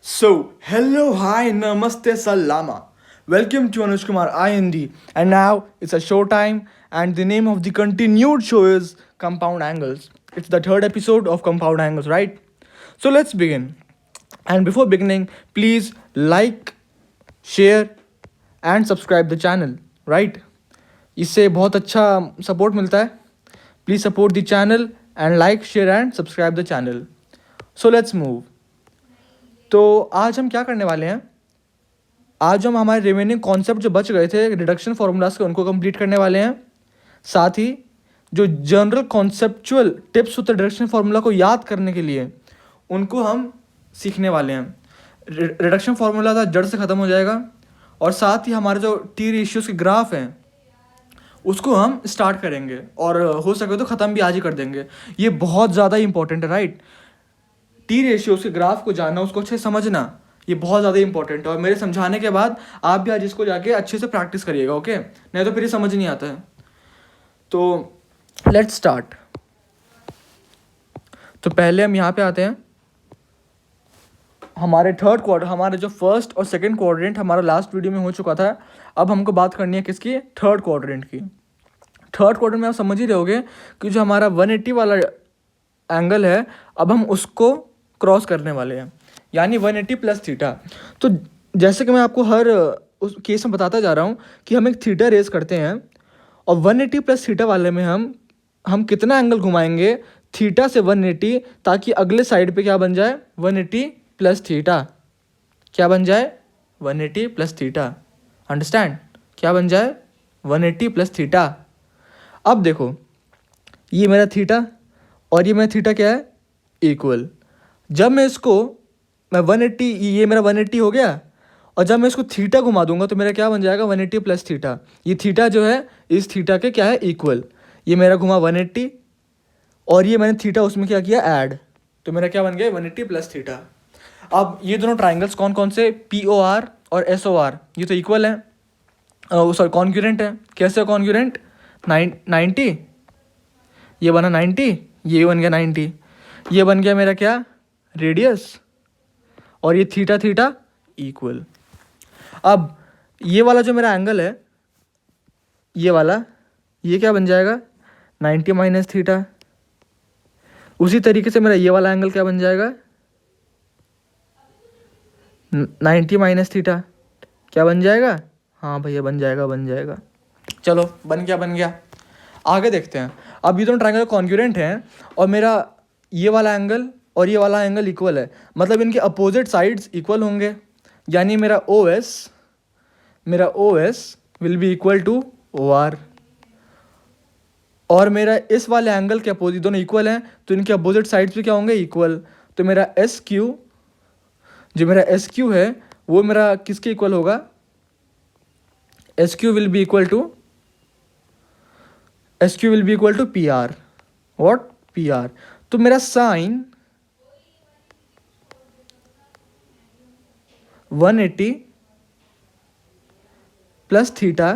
So, hello, hi, namaste, salama. Welcome to Anuj Kumar IND. And now it's a show time, and the name of the continued show is Compound Angles. It's the third episode of Compound Angles, right? So, let's begin. And before beginning, please like, share, and subscribe the channel, right? इससे बहुत अच्छा support मिलता है. Please support the channel and like, share, and subscribe the channel. So, let's move. तो आज हम क्या करने वाले हैं. आज हम हमारे रिमेनिंग कॉन्सेप्ट जो बच गए थे रिडक्शन फार्मूलाज के उनको कंप्लीट करने वाले हैं. साथ ही जो जनरल कॉन्सेप्चुअल टिप्स होते हैं रिडक्शन फार्मूला को याद करने के लिए उनको हम सीखने वाले हैं. रिडक्शन फार्मूला था जड़ से ख़त्म हो जाएगा. और साथ ही हमारे जो टी रेशियोज़ के ग्राफ हैं उसको हम स्टार्ट करेंगे और हो सके तो ख़त्म भी आज ही कर देंगे. ये बहुत ज़्यादा इंपॉर्टेंट है, राइट. टी रेशियो के ग्राफ को जानना, उसको अच्छे से समझना, ये बहुत ज़्यादा इंपॉर्टेंट है. और मेरे समझाने के बाद आप भी आज इसको जाके अच्छे से प्रैक्टिस करिएगा, ओके. नहीं तो फिर ये समझ नहीं आता है. तो लेट्स स्टार्ट. तो पहले हम यहाँ पे आते हैं. हमारे थर्ड क्वाड्रेंट, हमारे जो फर्स्ट और सेकंड क्वाड्रेंट हमारा लास्ट वीडियो में हो चुका था. अब हमको बात करनी है किसकी, थर्ड क्वाड्रेंट की. थर्ड क्वाड्रेंट में आप समझ ही रहोगे कि जो हमारा 180 वाला एंगल है अब हम उसको क्रॉस करने वाले हैं, यानी 180 प्लस थीटा. तो जैसे कि मैं आपको हर उस केस में बताता जा रहा हूँ कि हम एक थीटा रेस करते हैं और 180 प्लस थीटा वाले में हम कितना एंगल घुमाएंगे थीटा से 180, ताकि अगले साइड पे क्या बन जाए 180 प्लस थीटा. क्या बन जाए 180 प्लस थीटा. अंडरस्टैंड, क्या बन जाए 180 प्लस थीटा. अब देखो ये मेरा थीटा और ये मेरा थीटा क्या है इक्वल. जब मैं इसको मैं 180, ये मेरा 180 हो गया और जब मैं इसको थीटा घुमा दूंगा तो मेरा क्या बन जाएगा 180 प्लस थीटा. ये थीटा जो है इस थीटा के क्या है इक्वल. ये मेरा घुमा 180 और ये मैंने थीटा उसमें क्या किया ऐड, तो मेरा क्या बन गया 180 प्लस थीटा. अब ये दोनों ट्राइंगल्स कौन कौन से, POR और SOR, ये तो इक्वल हैं, सॉरी कॉन्ग्रुएंट है. कैसे कॉन्ग्रुएंट, 90, ये बना 90, ये बन गया 90, ये बन गया मेरा क्या रेडियस, और ये थीटा थीटा इक्वल. अब ये वाला जो मेरा एंगल है ये वाला, ये क्या बन जाएगा 90 माइनस थीटा. उसी तरीके से मेरा ये वाला एंगल क्या बन जाएगा 90 माइनस थीटा. क्या बन जाएगा, हाँ भैया बन जाएगा. चलो बन गया. आगे देखते हैं. अब ये दोनों ट्राइंगल कॉन्ग्रुएंट हैं और मेरा ये वाला एंगल और ये वाला एंगल इक्वल है, मतलब इनके अपोजिट साइड्स इक्वल होंगे. यानी मेरा OS will be equal to OR. और मेरा इस वाले एंगल के अपोजिट, दोनों इक्वल हैं तो इनके अपोजिट साइड्स भी क्या होंगे इक्वल. तो मेरा SQ, जो मेरा SQ है वो मेरा किसके इक्वल होगा, SQ will be equal to PR. What, PR. तो मेरा sine 180 plus theta,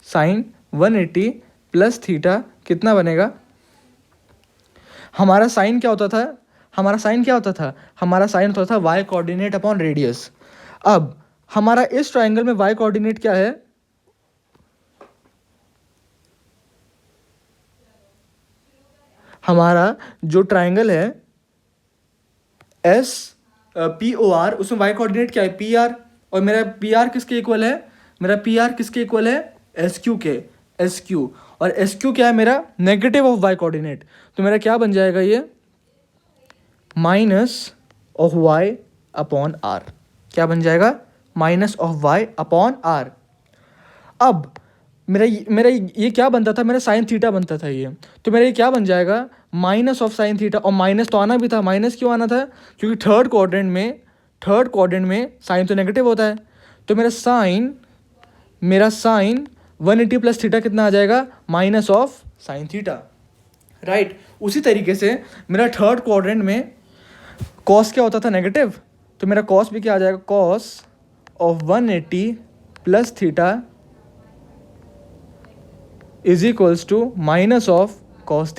sine 180 plus theta कितना बनेगा. हमारा साइन क्या होता था, हमारा साइन होता था वाई कोऑर्डिनेट अपॉन रेडियस. अब हमारा इस ट्राइंगल में वाई कोऑर्डिनेट क्या है, हमारा जो ट्राइंगल है POR उसमें वाई कोऑर्डिनेट क्या है PR. और मेरा PR किसके इक्वल है, SQ के, SQ. और SQ क्या है मेरा नेगेटिव ऑफ वाई कोऑर्डिनेट. तो मेरा क्या बन जाएगा ये minus of Y upon R. क्या बन जाएगा minus of Y upon R. अब मेरा ये क्या बनता था, मेरा साइन थीटा बनता था ये. तो मेरा ये क्या बन जाएगा माइनस ऑफ साइन थीटा. और माइनस तो आना भी था, माइनस क्यों आना था, क्योंकि थर्ड क्वाड्रेंट में साइन तो नेगेटिव होता है. तो मेरा साइन 180 प्लस थीटा कितना आ जाएगा minus of sine theta, right. उसी तरीके से मेरा थर्ड क्वाड्रेंट में कॉस क्या होता था नेगेटिव, तो मेरा कॉस भी क्या आ जाएगा cos of 180 plus theta is equals to minus of cos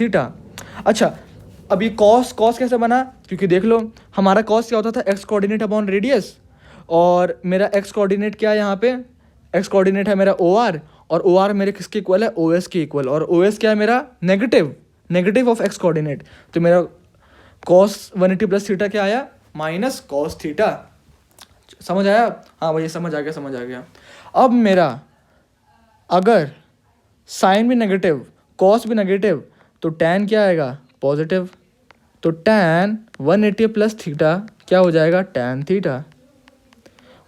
theta. अच्छा, अब ये कॉस कॉस कैसे बना, क्योंकि देख लो हमारा कॉस क्या होता था, एक्स कोऑर्डिनेट अपॉन रेडियस, और मेरा एक्स कोऑर्डिनेट क्या है यहाँ पे, एक्स कोऑर्डिनेट है मेरा ओ आर, और ओ आर मेरे किसके इक्वल है, ओ एस के इक्वल, और ओ एस क्या है मेरा negative, negative of x coordinate. तो मेरा कॉस 180 प्लस थीटा क्या आया, माइनस कॉस थीटा। समझ आया, हाँ भैया समझ आ गया, समझ आ गया। अब मेरा अगर साइन भी नेगेटिव कॉस भी नेगेटिव तो टैन क्या आएगा, पॉजिटिव। तो टैन 180 प्लस थीटा क्या हो जाएगा, टैन थीटा।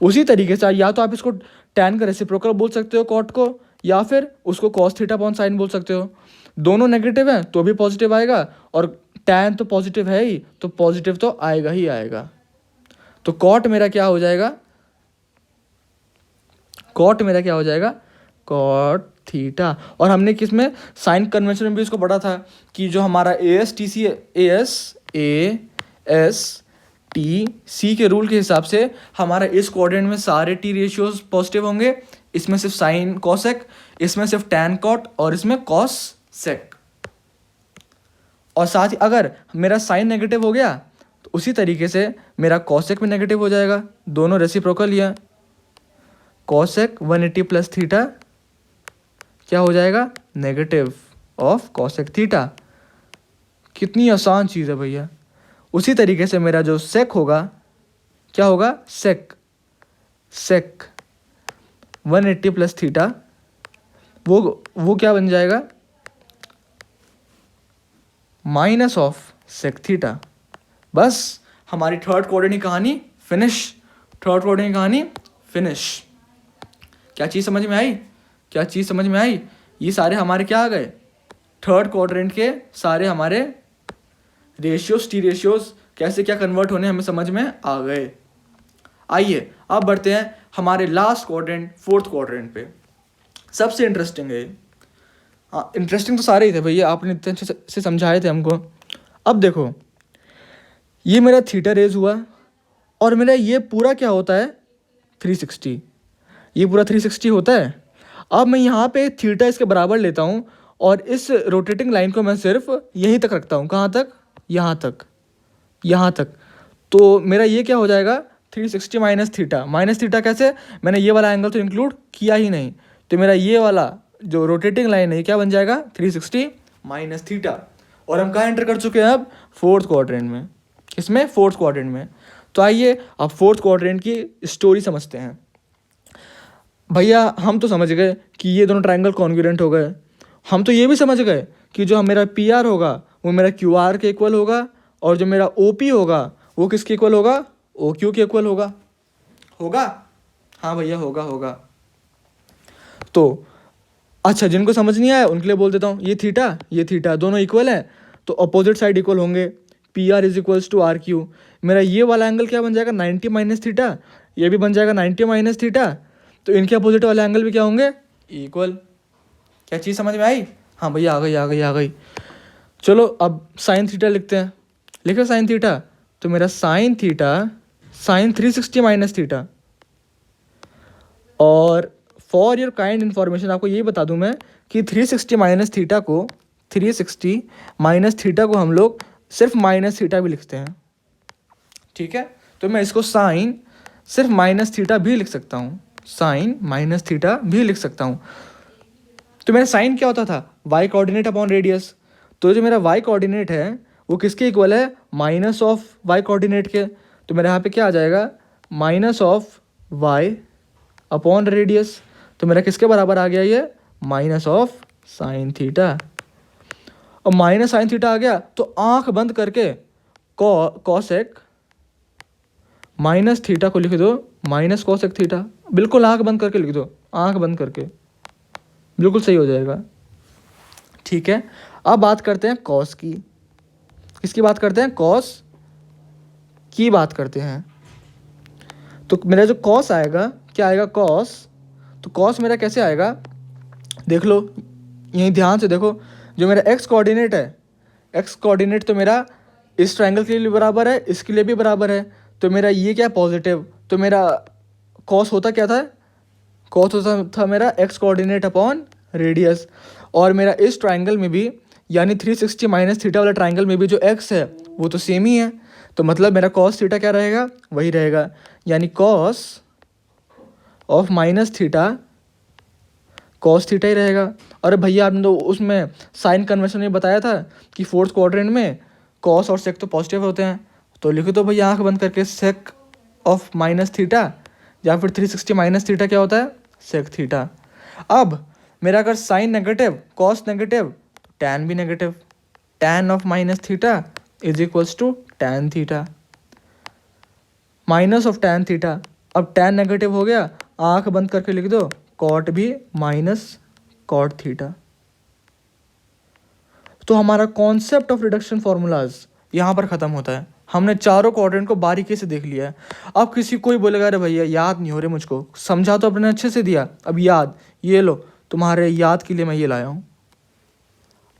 उसी तरीके से या तो आप इसको टैन का रेसिप्रोकल बोल सकते हो कॉट को, या फिर उसको कॉस थीटा अपॉन साइन बोल सकते हो। दोनों नेगेटिव हैं तो भी पॉजिटिव आएगा, और टैन तो पॉजिटिव है ही, तो पॉजिटिव तो आएगा ही आएगा। तो कॉट मेरा क्या हो जाएगा, कॉट मेरा क्या हो जाएगा, कॉट थीटा। और हमने किस में, साइन कन्वेंशन में भी इसको पढ़ा था कि जो हमारा ए एस टी सी के रूल के हिसाब से हमारा इस कोऑर्डिनेट में सारे टी रेशियोज पॉजिटिव होंगे, इसमें सिर्फ साइन कॉसेक, इसमें सिर्फ टैन कॉट, और इसमें कॉस सेक। और साथ ही अगर मेरा साइन नेगेटिव हो गया तो उसी तरीके से मेरा कॉसेक भी नेगेटिव हो जाएगा, दोनों रेसिप्रोकल ही है। कॉसेक 180 प्लस थीटा क्या हो जाएगा, नेगेटिव ऑफ कॉसेक थीटा। कितनी आसान चीज़ है भैया। उसी तरीके से मेरा जो सेक होगा क्या होगा, सेक 180 प्लस थीटा वो क्या बन जाएगा, माइनस ऑफ सेक थीटा। बस हमारी थर्ड कोऑर्डिनेट कहानी फिनिश, थर्ड कोऑर्डिनेट कहानी फिनिश। क्या चीज़ समझ में आई, क्या चीज़ समझ में आई, ये सारे हमारे क्या आ गए, थर्ड क्वाड्रेंट के सारे हमारे रेशियोज टी रेशियोज कैसे क्या कन्वर्ट होने हमें समझ में आ गए। आइए अब बढ़ते हैं हमारे लास्ट क्वाड्रेंट, फोर्थ क्वाड्रेंट पे। सबसे इंटरेस्टिंग है, हाँ इंटरेस्टिंग तो सारे ही थे भैया, आपने इतने अच्छे से समझाए थे हमको। अब देखो ये मेरा थीटा रेज हुआ, और मेरा ये पूरा क्या होता है 360, ये पूरा 360 होता है। अब मैं यहाँ पे थीटा इसके बराबर लेता हूँ, और इस रोटेटिंग लाइन को मैं सिर्फ यहीं तक रखता हूँ, कहाँ तक, यहाँ तक, यहाँ तक। तो मेरा ये क्या हो जाएगा 360 माइनस थीटा कैसे, मैंने ये वाला एंगल तो इंक्लूड किया ही नहीं, तो मेरा ये वाला जो रोटेटिंग लाइन है क्या बन जाएगा 360 माइनस थीटा। और हम कहाँ एंटर कर चुके हैं अब, फोर्थ क्वाड्रेंट में। किसमें, फोर्थ क्वाड्रेंट में। तो आइए अब फोर्थ क्वाड्रेंट की स्टोरी समझते हैं। भैया हम तो समझ गए कि ये दोनों ट्रायंगल कॉन्ग्रुएंट हो गए, हम तो ये भी समझ गए कि जो मेरा पी आर होगा वो मेरा क्यू आर के इक्वल होगा, और जो मेरा ओ पी होगा वो किसके इक्वल होगा, ओ क्यू के इक्वल होगा। होगा, हाँ भैया होगा होगा। तो अच्छा जिनको समझ नहीं आया उनके लिए बोल देता हूँ, ये थीटा दोनों इक्वल हैं, तो अपोजिट साइड इक्वल होंगे, P R is equals to R Q. मेरा ये वाला एंगल क्या बन जाएगा 90 माइनस थीटा, ये भी बन जाएगा 90 माइनस थीटा, तो इनके अपोजिट वाले एंगल भी क्या होंगे, इक्वल। क्या चीज़ समझ में आई, हाँ भैया आ गई। चलो अब साइन थीटा लिखते हैं, लिखो साइन थीटा। तो मेरा sine theta sine 360 minus theta. और फॉर योर काइंड इन्फॉर्मेशन आपको ये बता दूं मैं कि 360 माइनस थीटा को, 360 माइनस थीटा को हम लोग सिर्फ माइनस थीटा भी लिखते हैं, ठीक है। तो मैं इसको साइन सिर्फ माइनस थीटा भी लिख सकता हूँ, साइन माइनस थीटा भी लिख सकता हूँ। तो मेरा साइन क्या होता था, वाई कोऑर्डिनेट अपॉन रेडियस। तो जो मेरा वाई कोऑर्डिनेट है वो किसके इक्वल है, माइनस ऑफ वाई कोऑर्डिनेट के। तो मेरे यहाँ पे क्या आ जाएगा, minus of Y upon radius. तो मेरा किसके बराबर आ गया ये, माइनस ऑफ साइन थीटा। और माइनस साइन थीटा आ गया तो आंख बंद करके कॉसेक माइनस थीटा को लिख दो, माइनस कॉसेक थीटा। बिल्कुल आंख बंद करके लिख दो, आंख बंद करके, बिल्कुल सही हो जाएगा, ठीक है। अब बात करते हैं कॉस की। किसकी बात करते हैं, कॉस की बात करते हैं। तो मेरा जो कॉस आएगा क्या आएगा, कॉस। तो कॉस मेरा कैसे आएगा, देख लो यहीं ध्यान से देखो। जो मेरा एक्स कोऑर्डिनेट है, एक्स कोऑर्डिनेट तो मेरा इस ट्रायंगल के लिए बराबर है, इसके लिए भी बराबर है। तो मेरा ये क्या पॉजिटिव, तो मेरा कॉस होता क्या था, कॉस होता था मेरा एक्स कोऑर्डिनेट अपॉन रेडियस। और मेरा इस ट्रायंगल में भी यानी 360 माइनस थीटा वाला ट्राइंगल में भी जो एक्स है वो तो सेम ही है, तो मतलब मेरा कॉस थीटा क्या रहेगा, वही रहेगा, यानी cos of minus theta cos theta ही रहेगा। और भैया आपने तो उसमें साइन कन्वेंशन में बताया था कि फोर्थ क्वाड्रेंट में कॉस और सेक तो पॉजिटिव होते हैं, तो लिखो तो भैया आंख बंद करके सेक ऑफ माइनस थीटा, या फिर 360 माइनस थीटा क्या होता है, सेक थीटा। अब मेरा अगर साइन नेगेटिव कॉस नेगेटिव तो टैन भी negative, tan of minus theta is equals to tan theta minus of tan theta. अब टैन नेगेटिव हो गया, आंख बंद करके लिख दो कॉट भी माइनस कॉट थीटा। तो हमारा कॉन्सेप्ट ऑफ रिडक्शन फॉर्मूलाज यहाँ पर ख़त्म होता है। हमने चारों क्वाड्रेंट को बारीकी से देख लिया है। अब किसी कोई बोलेगा अरे भैया याद नहीं हो रहे मुझको, समझा तो अपने अच्छे से दिया, अब याद, ये लो तुम्हारे याद के लिए मैं ये लाया हूँ।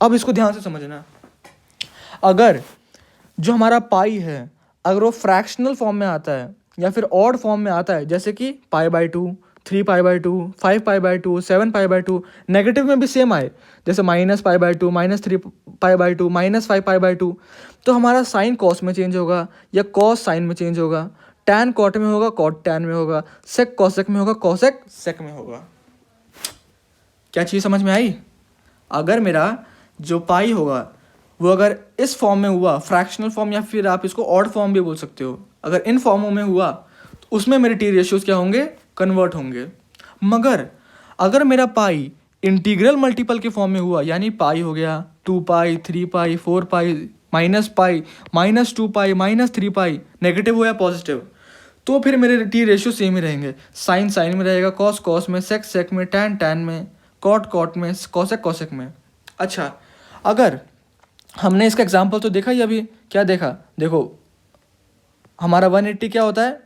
अब इसको ध्यान से समझना, अगर जो हमारा पाई है अगर वो फ्रैक्शनल फॉर्म में आता है या फिर ऑड फॉर्म में आता है, जैसे कि π/2, 3π/2, 5π/2, 7π/2, नेगेटिव में भी सेम आए जैसे -π/2, -3π/2, -5π/2, तो हमारा साइन कॉस में चेंज होगा या कॉस साइन में चेंज होगा, टैन कॉट में होगा, कॉट टैन में होगा, सेक कॉसेक में होगा, कॉसेक सेक में होगा। क्या चीज़ समझ में आई? अगर मेरा जो पाई होगा वो अगर इस फॉर्म में हुआ, फ्रैक्शनल फॉर्म या फिर आप इसको ऑड फॉर्म भी बोल सकते हो, अगर इन फॉर्मों में हुआ तो उसमें मेरे टी रेशियोज क्या होंगे, कन्वर्ट होंगे। मगर अगर मेरा पाई इंटीग्रल मल्टीपल के फॉर्म में हुआ, यानी पाई हो गया 2π, 3π, 4π, -π, -2π, -3π, नेगेटिव हो या पॉजिटिव, तो फिर मेरे टी रेशियो सेम ही रहेंगे। साइन साइन में रहेगा, कॉस कॉस में, सेक सेक में, टैन टैन में, कॉट कॉट में, कॉसेक कॉसेक में। अच्छा, अगर हमने इसका एग्जाम्पल तो देखा ही अभी, क्या देखा, देखो हमारा 180 क्या होता है,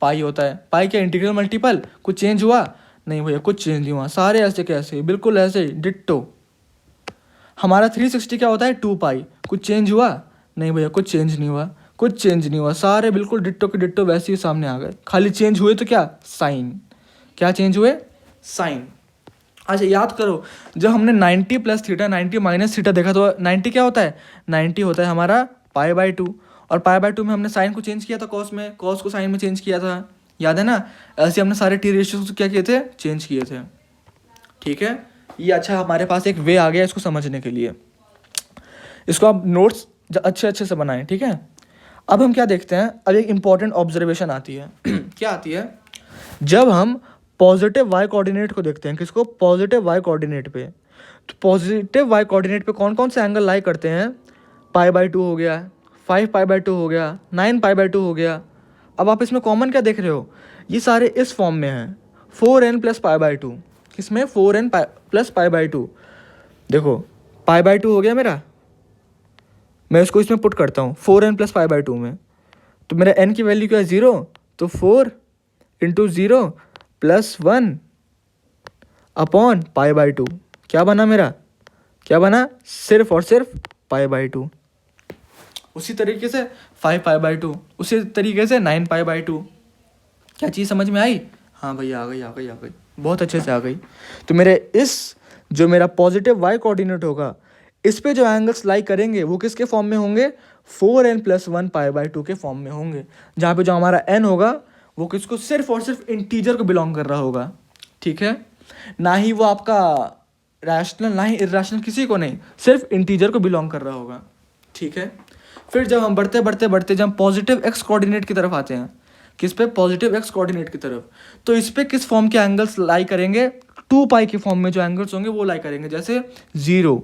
पाई होता है। पाई क्या इंटीग्रल मल्टीपल, कुछ चेंज हुआ नहीं भैया, कुछ चेंज नहीं हुआ, सारे ऐसे कैसे, बिल्कुल ऐसे डिट्टो। हमारा 360 क्या होता है, 2π, कुछ चेंज हुआ नहीं भैया, कुछ चेंज नहीं हुआ, कुछ चेंज नहीं हुआ, सारे बिल्कुल डिट्टो के डिट्टो वैसे ही सामने आ गए। खाली चेंज हुए तो क्या, साइन, क्या चेंज हुए, साइन। अच्छा याद करो, जब हमने 90 प्लस थीटा 90 माइनस थीटा देखा तो 90 क्या होता है, 90 होता है हमारा π/2, और π/2 में हमने साइन को चेंज किया था कॉस में, कॉस को साइन में चेंज किया था, याद है ना। ऐसे हमने सारे टी रेशियोज क्या किए थे, चेंज किए थे। ठीक है, ये अच्छा हमारे पास एक वे आ गया इसको समझने के लिए। इसको आप नोट्स अच्छे से बनाएं, ठीक है। अब हम क्या देखते हैं, अब एक इंपॉर्टेंट ऑब्जर्वेशन आती है क्या आती है, जब हम पॉजिटिव वाई कोऑर्डिनेट को देखते हैं, किसको, पॉजिटिव वाई कोऑर्डिनेट पे, तो पॉजिटिव वाई कोऑर्डिनेट पे कौन कौन से एंगल लाई करते हैं, π/2 हो गया, 5π/2 हो गया, 9π/2 हो गया। अब आप इसमें कॉमन क्या देख रहे हो, ये सारे इस फॉर्म में हैं, 4n + π/2, किसमें, 4n + π/2। देखो π/2 हो गया मेरा, मैं इसको इसमें पुट करता हूँ 4n + π/2 में, तो मेरा n की वैल्यू क्या है, 0, तो 4 × 0 + 1 अपॉन π/2, क्या बना मेरा, क्या बना, सिर्फ और सिर्फ π/2। उसी तरीके से 5π/2, उसी तरीके से 9π/2। क्या चीज़ समझ में आई? हाँ भैया आ गई, बहुत अच्छे से आ गई। तो मेरे इस जो मेरा पॉजिटिव वाई कोऑर्डिनेट होगा, इस पे जो एंगल्स लाई करेंगे वो किसके फॉर्म में होंगे, 4n + 1 π/2 के फॉर्म में होंगे, जहाँ पे जो हमारा n होगा वो किसको, सिर्फ और सिर्फ इंटीजर को बिलोंग कर रहा होगा। ठीक है, ना ही वो आपका रैशनल ना ही इरेशनल, किसी को नहीं, सिर्फ इंटीजर को बिलोंग कर रहा होगा। ठीक है, फिर जब हम बढ़ते जब हम पॉजिटिव एक्स कोऑर्डिनेट की तरफ आते हैं, किस पे, पॉजिटिव एक्स कोऑर्डिनेट की तरफ, तो इस पे किस फॉर्म के एंगल्स लाई करेंगे, 2π के फॉर्म में जो एंगल्स होंगे वो लाई करेंगे, जैसे 0,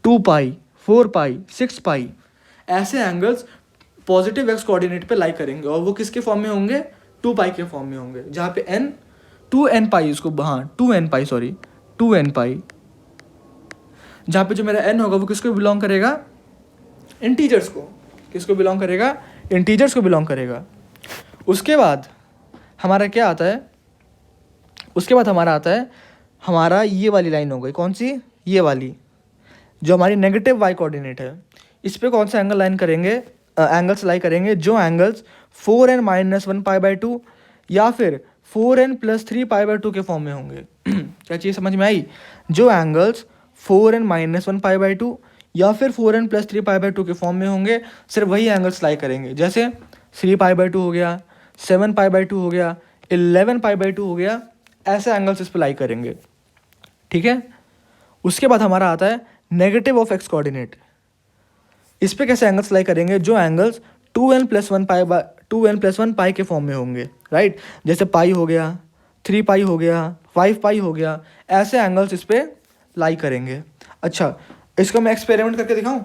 2π, 4π, 6π, ऐसे एंगल्स पॉजिटिव एक्स कोऑर्डिनेट पे लाई करेंगे, और वो किसके फॉर्म में होंगे, 2π के फॉर्म में होंगे, जहाँ पे n 2nπ, इसको हाँ 2nπ, जहाँ पे जो मेरा n होगा वो किसको बिलोंग करेगा, इंटीजर्स को, किसको बिलोंग करेगा, इंटीजर्स को बिलोंग करेगा। उसके बाद हमारा क्या आता है, उसके बाद हमारा आता है, हमारा ये वाली लाइन हो गई, कौन सी, ये वाली जो हमारी नेगेटिव वाई कोऑर्डिनेट है, इस पे कौन सा एंगल लाइन करेंगे, एंगल्स लाई करेंगे, जो एंगल्स 4n - 1 π/2 या फिर 4n + 3 π/2 के फॉर्म में होंगे। क्या चीज़ समझ में आई, जो एंगल्स 4n - 1 π/2 या फिर 4n + 3π/2 के फॉर्म में होंगे, सिर्फ वही एंगल्स लाई करेंगे। जैसे 3π/2 हो गया, 7π/2 हो गया, 11π/2 हो गया, ऐसे एंगल्स इस पर लाई करेंगे। ठीक है, उसके बाद हमारा आता है नेगेटिव ऑफ x कोऑर्डिनेट। इस पे कैसे एंगल्स लाई करेंगे? जो एंगल्स 2n + 1 के फॉर्म में होंगे, राइट। जैसे पाई हो गया, 3π हो गया, 5π हो गया, ऐसे एंगल्स इस पे लाई करेंगे। अच्छा, इसको मैं एक्सपेरिमेंट करके दिखाऊं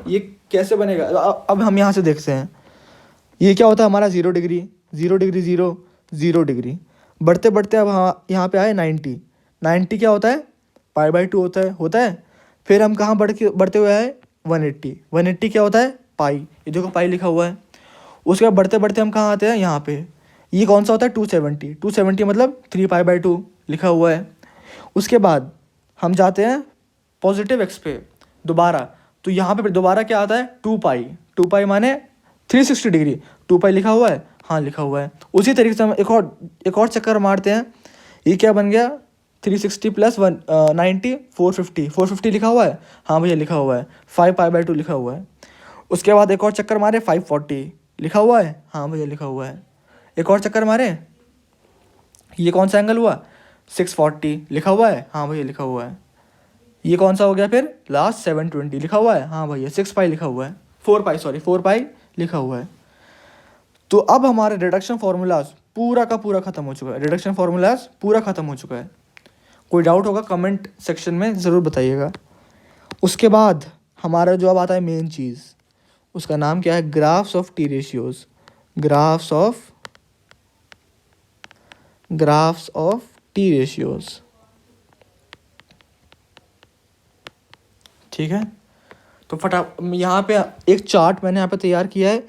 ये कैसे बनेगा। अब हम यहाँ से देखते हैं, ये क्या होता है हमारा 0 डिग्री 0 डिग्री 0 0 डिग्री, बढ़ते बढ़ते अब हाँ यहाँ पे आए 90। 90 क्या होता है? π/2 होता है। फिर हम कहाँ बढ़ते हुए आए? 180। 180 क्या होता है? पाई, ये देखो पाई लिखा हुआ है। उसके बाद बढ़ते बढ़ते हम कहाँ आते हैं? यहाँ पे। ये कौन सा होता है? 270। 270 मतलब 3π/2 लिखा हुआ है। उसके बाद हम जाते हैं पॉजिटिव एक्स पे दोबारा, तो यहाँ पे दोबारा क्या आता है? 2π। 2π माने 360 डिग्री, 2π लिखा हुआ है, हाँ लिखा हुआ है। उसी तरीके से हम एक और चक्कर मारते हैं। ये क्या बन गया? 360 + 190 450। 450 लिखा हुआ है, हाँ भैया लिखा हुआ है। 5π/2 लिखा हुआ है। उसके बाद एक और चक्कर मारे, 540 लिखा हुआ है, हाँ भैया लिखा हुआ है। एक और चक्कर मारे, ये कौन सा एंगल हुआ? 640 लिखा हुआ है, हाँ भैया लिखा हुआ है। ये कौन सा हो गया फिर? लास्ट 720 लिखा हुआ है, हाँ भैया 6π लिखा हुआ है, 4π लिखा हुआ है। तो अब हमारे रिडक्शन फार्मूलाज पूरा का पूरा खत्म हो चुका है। रिडक्शन फार्मूलाज पूरा खत्म हो चुका है। कोई डाउट होगा कमेंट सेक्शन में ज़रूर बताइएगा। उसके बाद हमारा जो अब आता है मेन चीज़, उसका नाम क्या है? Graphs of T ratios. Graphs of T ratios. ठीक है, तो यहाँ पे एक चार्ट मैंने यहाँ पे तैयार किया है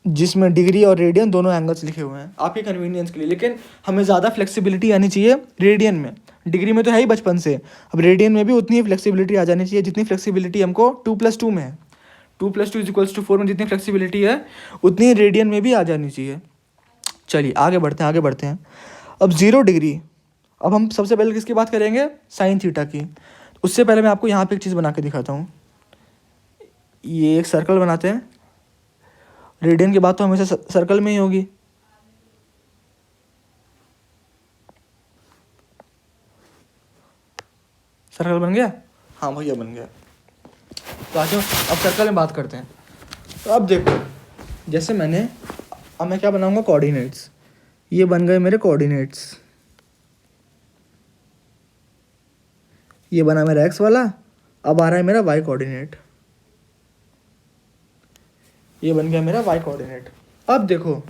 जिसमें डिग्री और रेडियन दोनों एंगल्स लिखे हुए हैं आपके कन्वीनियंस के लिए। लेकिन हमें ज़्यादा फ्लेक्सिबिलिटी आनी चाहिए रेडियन में। डिग्री में तो है ही बचपन से, अब रेडियन में भी उतनी ही फ्लेक्सिबिलिटी आ जानी चाहिए जितनी फ्लेक्सिबिलिटी हमको 2+2 में है। 2+2 = 4 में जितनी फ्लेक्सिबिलिटी है उतनी रेडियन में भी आ जानी चाहिए। चलिए आगे बढ़ते हैं। अब 0 डिग्री, अब हम सबसे पहले किसकी बात करेंगे? साइन थीटा की। उससे पहले मैं आपको यहाँ पे एक चीज़ बना के दिखाता हूँ। ये एक सर्कल बनाते हैं। रेडियन की बात तो हमेशा सर्कल में ही होगी। सर्कल बन गया? हाँ भैया बन गया। तो आ जाओ अब सर्कल में बात करते हैं। तो अब देखो, जैसे अब मैं क्या बनाऊंगा? कोऑर्डिनेट्स। ये बन गए मेरे कोऑर्डिनेट्स। ये बना मेरा एक्स वाला, अब आ रहा है मेरा वाई कोऑर्डिनेट। ये बन गया मेरा वाई कोऑर्डिनेट। अब देखो,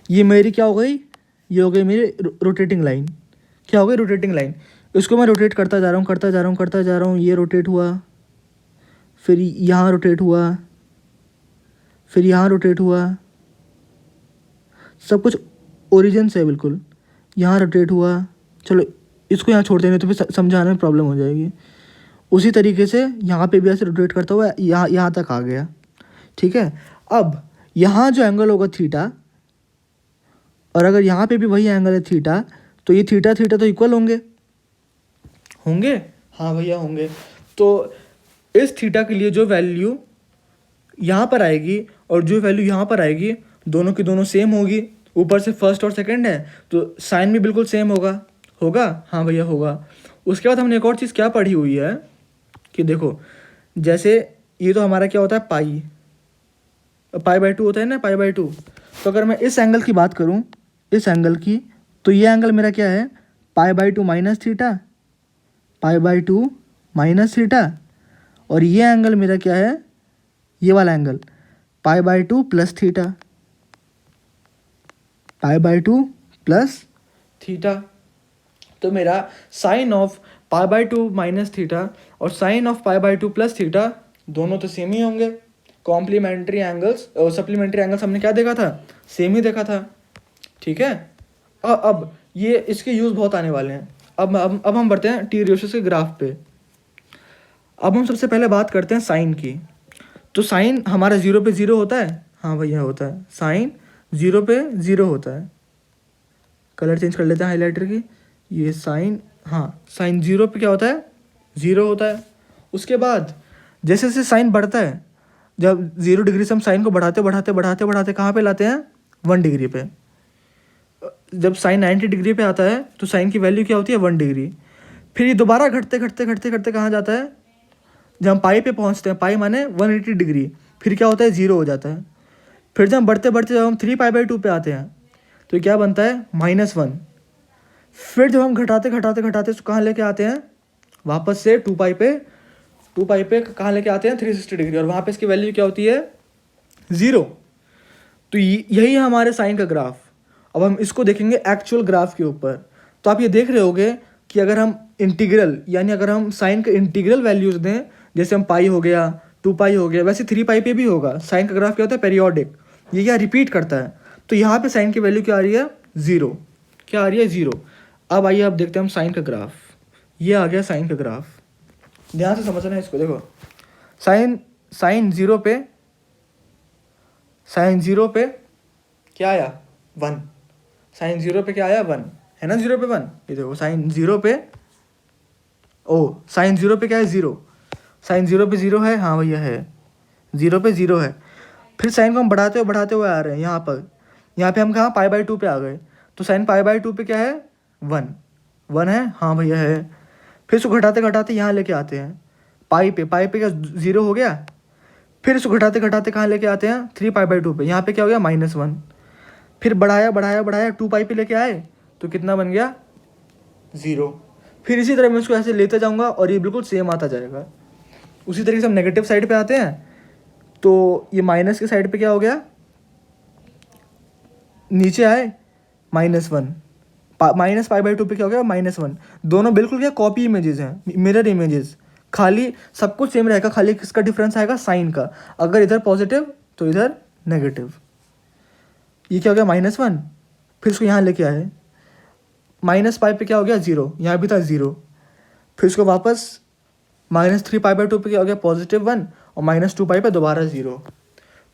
ये मेरी क्या हो गई? ये हो गई मेरी रोटेटिंग लाइन। क्या हो गई? Rotating line. इसको मैं रोटेट करता जा रहा हूँ। ये रोटेट हुआ, फिर यहाँ रोटेट हुआ, फिर यहाँ रोटेट हुआ, सब कुछ ओरिजिन से है बिल्कुल। यहाँ रोटेट हुआ। चलो इसको यहाँ छोड़ देंगे तो फिर समझाने में प्रॉब्लम हो जाएगी। उसी तरीके से यहाँ पे भी ऐसे रोटेट करता हुआ यहाँ तक आ गया। ठीक है, अब यहाँ जो एंगल होगा थीटा, और अगर यहाँ पे भी वही एंगल है थीटा, तो ये थीटा तो इक्वल होंगे। हाँ भैया होंगे। तो इस थीटा के लिए जो वैल्यू यहाँ पर आएगी और जो वैल्यू यहाँ पर आएगी, दोनों की दोनों सेम होगी। ऊपर से फर्स्ट और सेकंड है तो साइन भी बिल्कुल सेम होगा। हाँ भैया होगा। उसके बाद हमने एक और चीज़ क्या पढ़ी हुई है कि देखो, जैसे ये तो हमारा क्या होता है? π/2 होता है ना, π/2। तो अगर मैं इस एंगल की बात करूँ, इस एंगल की, तो ये एंगल मेरा क्या है? π/2 माइनस थीटा। और ये एंगल मेरा क्या है? ये वाला एंगल π/2 + थीटा। π/2 + थीटा। तो मेरा साइन ऑफ π/2 - थीटा और साइन ऑफ π/2 + थीटा दोनों तो सेम ही होंगे। कॉम्प्लीमेंट्री एंगल्स और सप्लीमेंट्री एंगल्स हमने क्या देखा था? सेम ही देखा था। ठीक है, अब ये इसके यूज़ बहुत आने वाले हैं। अब हम बढ़ते हैं टी रेशियोज के ग्राफ पे। अब हम सबसे पहले बात करते हैं साइन की। तो साइन हमारा 0 पे 0 होता है। हाँ भैया होता है। साइन 0 पे 0 होता है। कलर चेंज कर लेते हैं हाईलाइटर की। ये साइन, हाँ साइन 0 पे क्या होता है? 0 होता है। उसके बाद जैसे जैसे साइन बढ़ता है, जब 0 डिग्री से हम साइन को बढ़ाते बढ़ाते बढ़ाते बढ़ाते कहाँ पे लाते हैं, 1 डिग्री पे। जब साइन 90 डिग्री पे आता है तो साइन की वैल्यू क्या होती है, 1 डिग्री। फिर ये दोबारा घटते घटते घटते घटते कहाँ जाता है, जब हम पाई पे पहुँचते हैं, पाई माने 180 डिग्री, फिर क्या होता है, 0 हो जाता है। फिर जब हम बढ़ते बढ़ते जब हम 3π/2 पे आते हैं तो क्या बनता है, -1। फिर जब हम घटाते घटाते घटाते तो कहाँ लेके आते हैं, वापस से 2π पे कहाँ लेके आते हैं, 360 डिग्री, और वहाँ पे इसकी वैल्यू क्या होती है, 0। तो यही है हमारे साइन का ग्राफ। अब हम इसको देखेंगे एक्चुअल ग्राफ के ऊपर। तो आप ये देख रहे होगे कि अगर हम इंटीग्रल यानी अगर हम साइन का इंटीग्रल वैल्यूज़ दें, जैसे हम पाई हो गया, 2π हो गया, वैसे 3π पे भी होगा। साइन का ग्राफ क्या होता है, पेरियोडिक, ये क्या रिपीट करता है। तो यहाँ पे साइन की वैल्यू क्या आ रही है, 0। क्या आ रही है, 0। अब आइए अब देखते हैं हम साइन का ग्राफ। ये आ गया साइन का ग्राफ, ध्यान से समझना है इसको। देखो साइन 0 पे क्या आया, 1। साइन 0 पे क्या आया, 1 है ना, 0 पे 1। ये देखो साइन 0 पे, साइन 0 पे क्या है, 0। साइन 0 पे 0 है, हाँ भैया है, 0 पे 0 है। फिर साइन को हम बढ़ाते हुए आ रहे हैं यहाँ पे हम कहाँ, π/2 पे आ गए। तो साइन π/2 पे क्या है, 1 है, हाँ भैया है। फिर इसको घटाते घटाते यहाँ लेके आते हैं, पाई पे क्या 0 हो गया। फिर इसको घटाते घटाते कहाँ लेके आते हैं, 3π/2 पे, यहाँ पे क्या हो गया, -1। फिर बढ़ाया 2π पे लेके आए तो कितना बन गया, 0। फिर इसी तरह मैं इसको ऐसे लेते जाऊँगा और ये बिल्कुल सेम आता जाएगा। उसी तरीके से हम नेगेटिव साइड पे आते हैं, तो ये माइनस के साइड पे क्या हो गया, नीचे आए -1, -π/2 पे क्या हो गया, -1। दोनों बिल्कुल क्या कॉपी इमेजेस हैं, मिरर इमेजेस, खाली सब कुछ सेम रहेगा, खाली किसका डिफरेंस आएगा, साइन का। अगर इधर पॉजिटिव तो इधर नेगेटिव। ये क्या हो गया, -1। फिर इसको यहाँ लेके आए, -π पे क्या हो गया, 0, यहाँ भी था 0। फिर इसको वापस -3π/2 पे क्या हो गया, +1, और -2π पे दोबारा 0।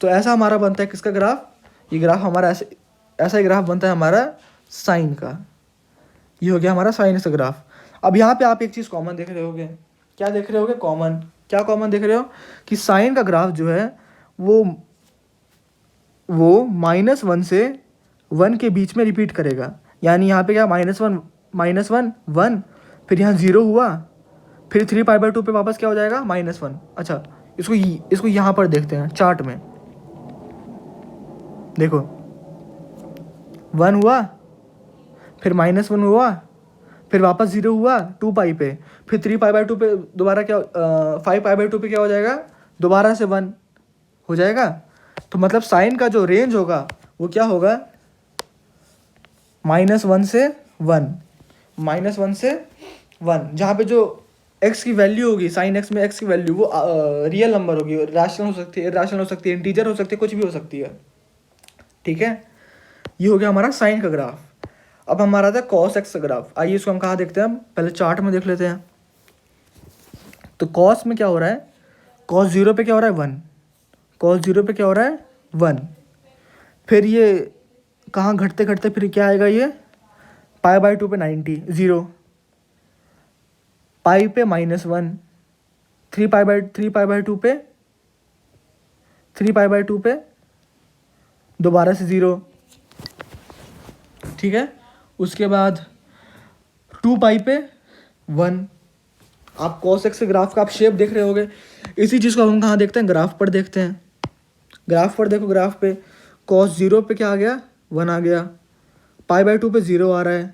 तो ऐसा हमारा बनता है किसका ग्राफ, ये ग्राफ हमारा ऐसा ही ग्राफ बनता है हमारा साइन का। ये हो गया हमारा साइन का ग्राफ। अब यहाँ पे आप एक चीज़ कॉमन देख रहे होगे, क्या देख रहे होगे, कॉमन। क्या कॉमन देख रहे हो, कि साइन का ग्राफ जो है वो -1 से 1 के बीच में रिपीट करेगा। यानी यहाँ पे क्या, -1 1, फिर यहाँ 0 हुआ, फिर 3π/2 पे वापस क्या हो जाएगा, -1। अच्छा, इसको यहाँ पर देखते हैं चार्ट में। देखो 1 हुआ, फिर -1 हुआ, फिर वापस 0 हुआ 2π पे, फिर 3π/2 पे दोबारा क्या, 5π/2 पे क्या हो जाएगा, दोबारा से 1 हो जाएगा। तो मतलब साइन का जो रेंज होगा वो क्या होगा, -1 से 1, जहाँ पे जो x की वैल्यू होगी, साइन x में x की वैल्यू वो रियल नंबर होगी, रैशनल हो सकती है, इरैशनल हो सकती है, इंटीजर हो सकती है, कुछ भी हो सकती है। ठीक है, ये हो गया हमारा साइन का ग्राफ। अब हमारा था cos x का ग्राफ। आइए इसको हम कहाँ देखते हैं, हम पहले चार्ट में देख लेते हैं। तो cos में क्या हो रहा है, cos 0 पे क्या हो रहा है, 1। cos 0 पे क्या हो रहा है, 1। फिर ये कहाँ घटते घटते फिर क्या आएगा, ये π/2 पे 90, 0, पाई पे -1, 3π/2 पे दोबारा से 0। ठीक है, उसके बाद 2π पे 1। आप cos x के ग्राफ का आप शेप देख रहे होगे। इसी चीज़ को हम कहाँ देखते हैं, ग्राफ पर देखते हैं। ग्राफ पर देखो, ग्राफ पे cos 0 पे क्या आ गया, 1 आ गया, π/2 पे 0 आ रहा है,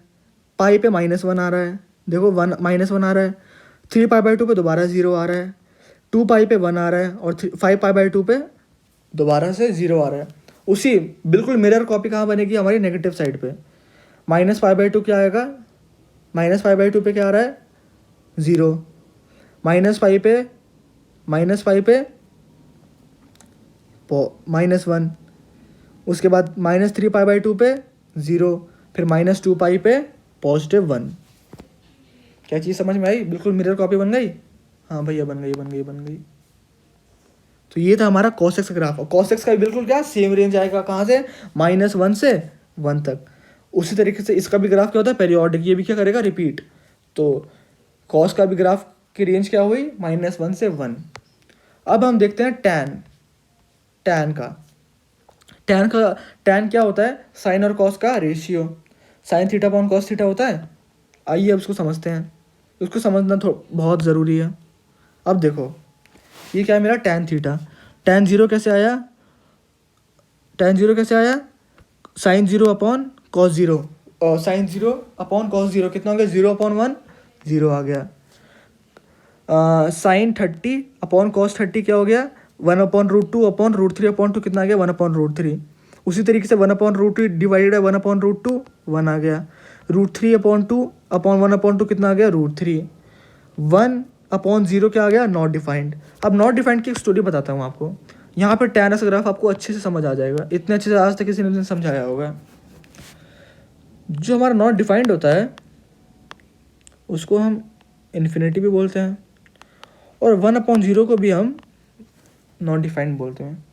पाई पे -1 आ रहा है, देखो -1 आ रहा है, 3π/2 पे दोबारा 0 आ रहा है, 2π पे 1 आ रहा है, और 5π/2 पे दोबारा से 0 आ रहा है। उसी बिल्कुल मिरर कॉपी कहाँ बनेगी, हमारी नेगेटिव साइड पे। -π/2 क्या आएगा, -π/2 पे क्या आ रहा है, 0, -π पे -1, उसके बाद -3π/2 पे 0, फिर -2π पे +1। क्या चीज़ समझ में आई, बिल्कुल मिरर कॉपी बन गई। हाँ भैया बन गई। तो ये था हमारा cos x का ग्राफ। और cos x का भी बिल्कुल क्या सेम रेंज आएगा, कहाँ से, -1 से 1 तक। उसी तरीके से इसका भी ग्राफ क्या होता है, पेरियोडिक, ये भी क्या करेगा, रिपीट। तो cos का भी ग्राफ कि रेंज क्या हुई, -1 से 1। अब हम देखते हैं टैन क्या होता है, साइन और कॉस का ratio. Sine theta upon cos theta होता है। आइए अब उसको समझते हैं, उसको समझना बहुत ज़रूरी है। अब देखो ये क्या है मेरा टैन थीटा। टैन जीरो कैसे आया, sine zero upon cos zero, और sine zero upon cos zero कितना हो गया, 0/1, 0 आ गया। साइन 30 अपॉन कॉस 30 क्या हो गया, 1/√2 अपॉन √3/2 कितना आ गया, 1/√3। उसी तरीके से 1/√3 डिवाइडेड है 1/√2, 1 आ गया। √3/2 अपॉन 1/2 कितना आ गया, √3। 1/0 क्या आ गया, नॉट डिफाइंड। अब नॉट डिफाइंड की एक स्टोरी बताता हूँ आपको। यहाँ पर टैन ऐसा ग्राफ आपको अच्छे से समझ आ जाएगा, इतने अच्छे से आज तक किसी ने नहीं समझाया होगा। जो हमारा नॉट डिफाइंड होता है उसको हम इन्फिनिटी भी बोलते हैं, और 1/0 को भी हम नॉट डिफाइंड बोलते हैं।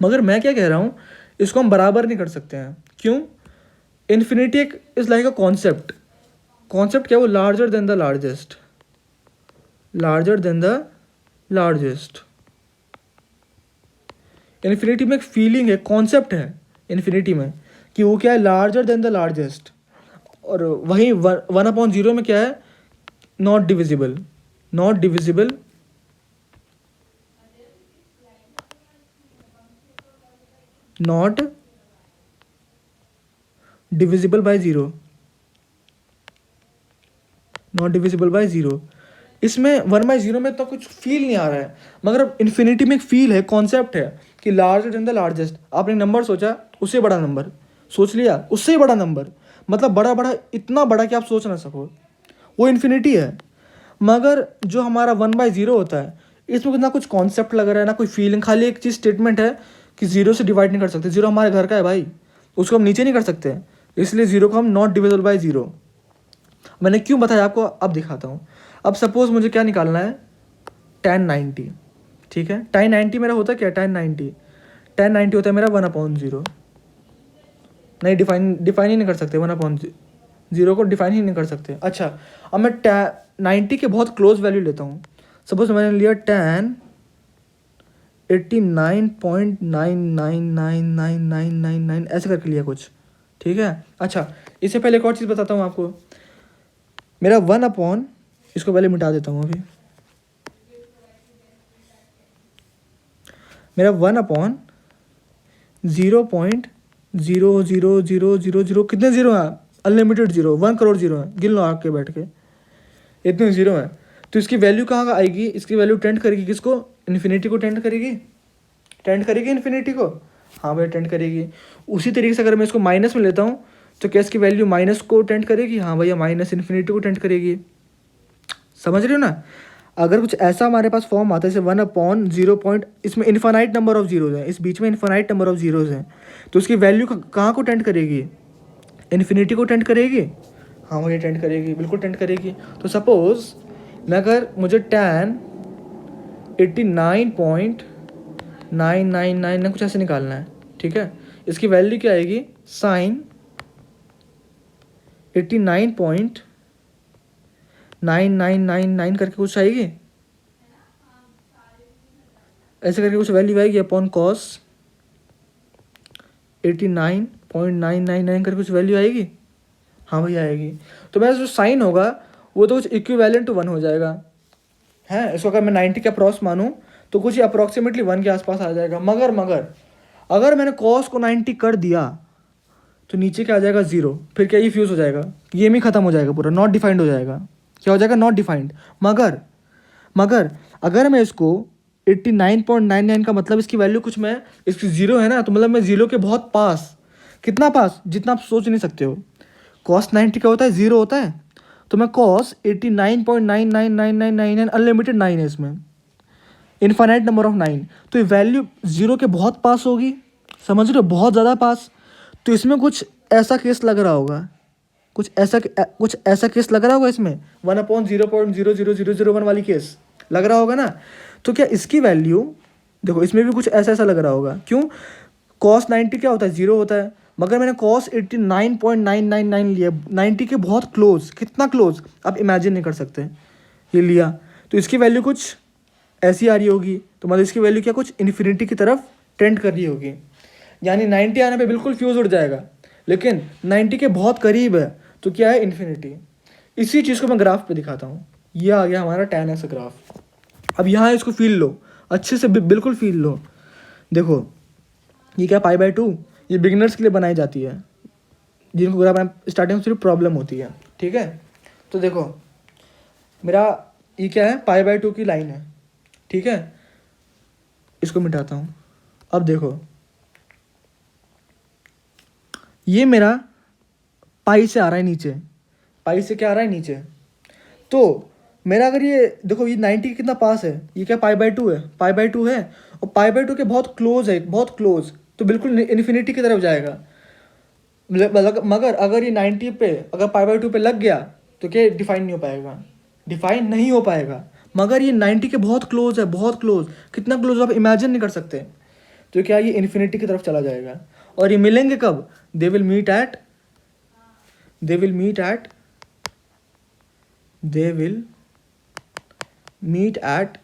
मगर मैं क्या कह रहा हूँ, इसको हम बराबर नहीं कर सकते हैं। क्यों, इन्फिनिटी एक इज लाइक अ कॉन्सेप्ट क्या, वो larger than the largest. Infinity में एक फीलिंग है, कॉन्सेप्ट है इन्फिनिटी में कि वो क्या है, लार्जर देन द लार्जेस्ट। और वहीं 1/0 में क्या है, not divisible not divisible by zero. इसमें 1/0 में तो कुछ फील नहीं आ रहा है, मगर अब इन्फिनिटी में एक फील है, कॉन्सेप्ट है कि लार्जर देन द लार्जेस्ट। आपने नंबर सोचा, उससे बड़ा नंबर सोच लिया, उससे बड़ा नंबर, मतलब बड़ा इतना बड़ा कि आप सोच ना सको, वो इन्फिनिटी है। मगर जो हमारा 1/0 होता है, इसमें ना कुछ कॉन्सेप्ट लग रहा है, ना कोई फीलिंग, खाली एक चीज़ स्टेटमेंट है कि 0 से डिवाइड नहीं कर सकते। 0 हमारे घर का है भाई, उसको हम नीचे नहीं कर सकते, इसलिए 0 को हम नॉट डिविजिबल बाय 0। मैंने क्यों बताया आपको, अब दिखाता हूँ। अब सपोज मुझे क्या निकालना है, tan 90, ठीक है। tan 90 मेरा होता क्या, tan 90 होता है मेरा 1/0। नहीं, डिफाइन ही नहीं कर सकते, 1/0 को डिफाइन ही नहीं कर सकते। अच्छा, अब मैं 90 के बहुत क्लोज वैल्यू लेता हूँ। सपोज मैंने लिया tan 89.999999 ऐसे करके लिया कुछ, ठीक है। अच्छा, इससे पहले एक और चीज़ बताता हूँ आपको। मेरा 1/, इसको पहले मिटा देता हूँ अभी। मेरा 1/0.00000 कितने जीरो हैं, अनलिमिटेड जीरो, 1 करोड़ जीरो हैं, गिन लो आग के बैठ के, इतने जीरो हैं। तो इसकी वैल्यू कहाँ आएगी, इसकी वैल्यू टेंड करेगी किसको, इन्फिनिटी को टेंड करेगी इन्फिनिटी को, हाँ भाई टेंड करेगी। उसी तरीके से अगर मैं इसको माइनस में लेता हूँ तो क्या इसकी वैल्यू माइनस को टेंड करेगी, हाँ भैया माइनस इन्फिनिटी को टेंड करेगी। समझ रहे हो ना। अगर कुछ ऐसा हमारे पास फॉर्म आता है जैसे 1/0 इसमें इन्फानाइट नंबर ऑफ जीरोज हैं, इस बीच में इन्फानाइट नंबर ऑफ जीरोज हैं, तो उसकी वैल्यू कहाँ को टेंड करेगी, इन्फिनिटी को टेंड करेगी, हाँ वही टेंड करेगी, बिल्कुल टेंड करेगी। तो सपोज मैं अगर मुझे tan 89.999 कुछ ऐसे निकालना है, ठीक है। इसकी वैल्यू क्या आएगी, साइन 89.9999 करके कुछ आएगी, ऐसे करके कुछ वैल्यू आएगी, अपॉन कॉस 89.999 करके कुछ वैल्यू आएगी, हाँ भैया आएगी। तो मेरा जो साइन होगा वो तो कुछ इक्विवेलेंट टू 1 हो जाएगा, है। इसको अगर मैं 90 का अप्रॉक्स मानूँ तो कुछ अप्रॉक्सीमेटली 1 के आसपास आ जाएगा। मगर अगर मैंने कॉस को 90 कर दिया तो नीचे क्या आ जाएगा, 0। फिर क्या ये फ्यूज़ हो जाएगा, गेम ही खत्म हो जाएगा, पूरा नॉट डिफाइंड हो जाएगा। क्या हो जाएगा, नॉट डिफाइंड। मगर अगर मैं इसको 89.99 का मतलब इसकी वैल्यू कुछ मैं, इसकी 0 है ना, तो मतलब मैं 0 के बहुत पास, कितना पास, जितना आप सोच नहीं सकते हो। कॉस 90 का होता है 0 होता है, तो मैं कॉस 89.999999 अनलिमिटेड 9 है इसमें, इन्फाइनाइट नंबर ऑफ 9, तो ये वैल्यू 0 के बहुत पास होगी, समझ रहे हो, बहुत ज़्यादा पास। तो इसमें कुछ ऐसा केस लग रहा होगा, कुछ ऐसा केस लग रहा होगा इसमें, 1/0.00001 वाली केस लग रहा होगा ना। तो क्या इसकी वैल्यू देखो, इसमें भी कुछ ऐसा लग रहा होगा। क्यों, कॉस 90 क्या होता है, 0 होता है, मगर मैंने कॉस 89.999 लिया, 90 के बहुत क्लोज, कितना क्लोज आप इमेजिन नहीं कर सकते, ये लिया। तो इसकी वैल्यू कुछ ऐसी आ रही होगी, तो मतलब इसकी वैल्यू क्या कुछ इन्फिनिटी की तरफ टेंड कर रही होगी। यानी 90 आने पे बिल्कुल फ्यूज़ उड़ जाएगा, लेकिन 90 के बहुत करीब है तो क्या है, इन्फिनिटी। इसी चीज़ को मैं ग्राफ पे दिखाता हूँ। ये आ गया हमारा tan ऐसा ग्राफ। अब यहाँ इसको फील लो अच्छे से, बिल्कुल फील लो। देखो ये क्या π/2, ये बिगिनर्स के लिए बनाई जाती है, जिनको ग्राफ स्टार्टिंग में सिर्फ प्रॉब्लम होती है, ठीक है। तो देखो मेरा ये क्या है, π/2 की लाइन है, ठीक है। इसको मिटाता हूँ। अब देखो ये मेरा पाई से आ रहा है नीचे, पाई से क्या आ रहा है नीचे। तो मेरा अगर ये देखो ये 90 कितना पास है, ये क्या π/2 है, π/2 है, और π/2 के बहुत क्लोज है, बहुत क्लोज, तो बिल्कुल इन्फिनिटी की तरफ जाएगा। मगर अगर ये 90 पे अगर π/2 पे लग गया तो क्या डिफाइन नहीं हो पाएगा, डिफाइन नहीं हो पाएगा। मगर ये 90 के बहुत क्लोज है, बहुत क्लोज, कितना क्लोज आप इमेजिन नहीं कर सकते। तो क्या ये इन्फिनिटी की तरफ चला जाएगा। और ये मिलेंगे कब, they will meet at they will meet at they will meet at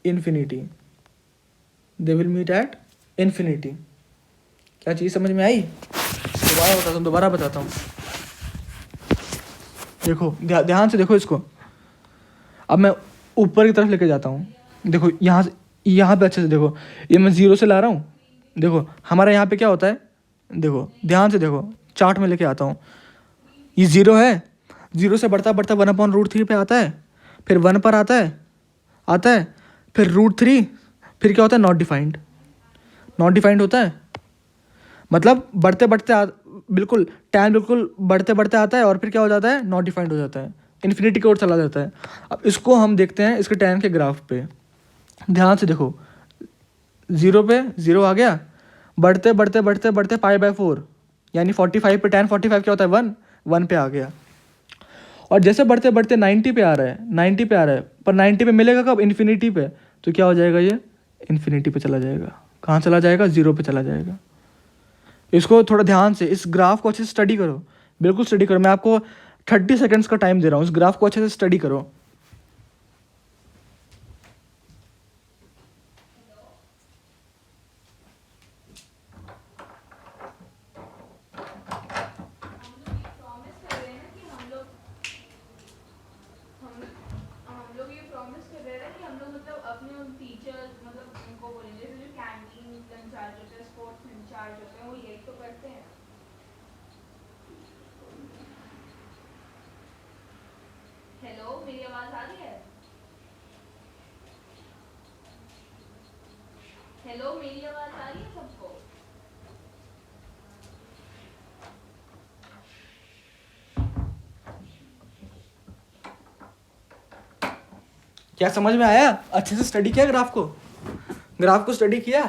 infinity they will meet at infinity. क्या चीज़ समझ में आई? दोबारा बताता हूँ। देखो ध्यान से देखो इसको। अब मैं ऊपर की तरफ लेके जाता हूँ। देखो यहाँ पे अच्छे से देखो, ये मैं 0 से ला रहा हूँ। देखो हमारा यहाँ पे क्या होता है, देखो ध्यान से देखो, चार्ट में लेके आता हूँ। ये 0 है, 0 से बढ़ता बढ़ता 1/√3 पे आता है, फिर 1 पर आता है, फिर √3, फिर क्या होता है, नॉट डिफाइंड होता है। मतलब बढ़ते बढ़ते बिल्कुल tan बिल्कुल बढ़ते बढ़ते आता है और फिर क्या हो जाता है, नॉट डिफाइंड हो जाता है, इन्फिनिटी की ओर चला जाता है। अब इसको हम देखते हैं इसके tan के ग्राफ पे। ध्यान से देखो 0 पे 0 आ गया, बढ़ते बढ़ते बढ़ते बढ़ते π/4 यानी 45 पे tan 45 क्या होता है, 1 पे आ गया। और जैसे बढ़ते बढ़ते 90 पे आ रहा है, पर 90 पे मिलेगा कब, इन्फिनिटी पे। तो क्या हो जाएगा, ये इन्फिनिटी पे चला जाएगा। कहाँ चला जाएगा, 0 पे चला जाएगा। इसको थोड़ा ध्यान से, इस ग्राफ को अच्छे से स्टडी करो, बिल्कुल स्टडी करो। मैं आपको 30 सेकेंड्स का टाइम दे रहा हूँ, इस ग्राफ को अच्छे से स्टडी करो। हेलो, मेरी आवाज आ रही है? हेलो, मेरी आवाज आ रही है सबको? क्या समझ में आया? अच्छे से स्टडी किया ग्राफ को स्टडी किया?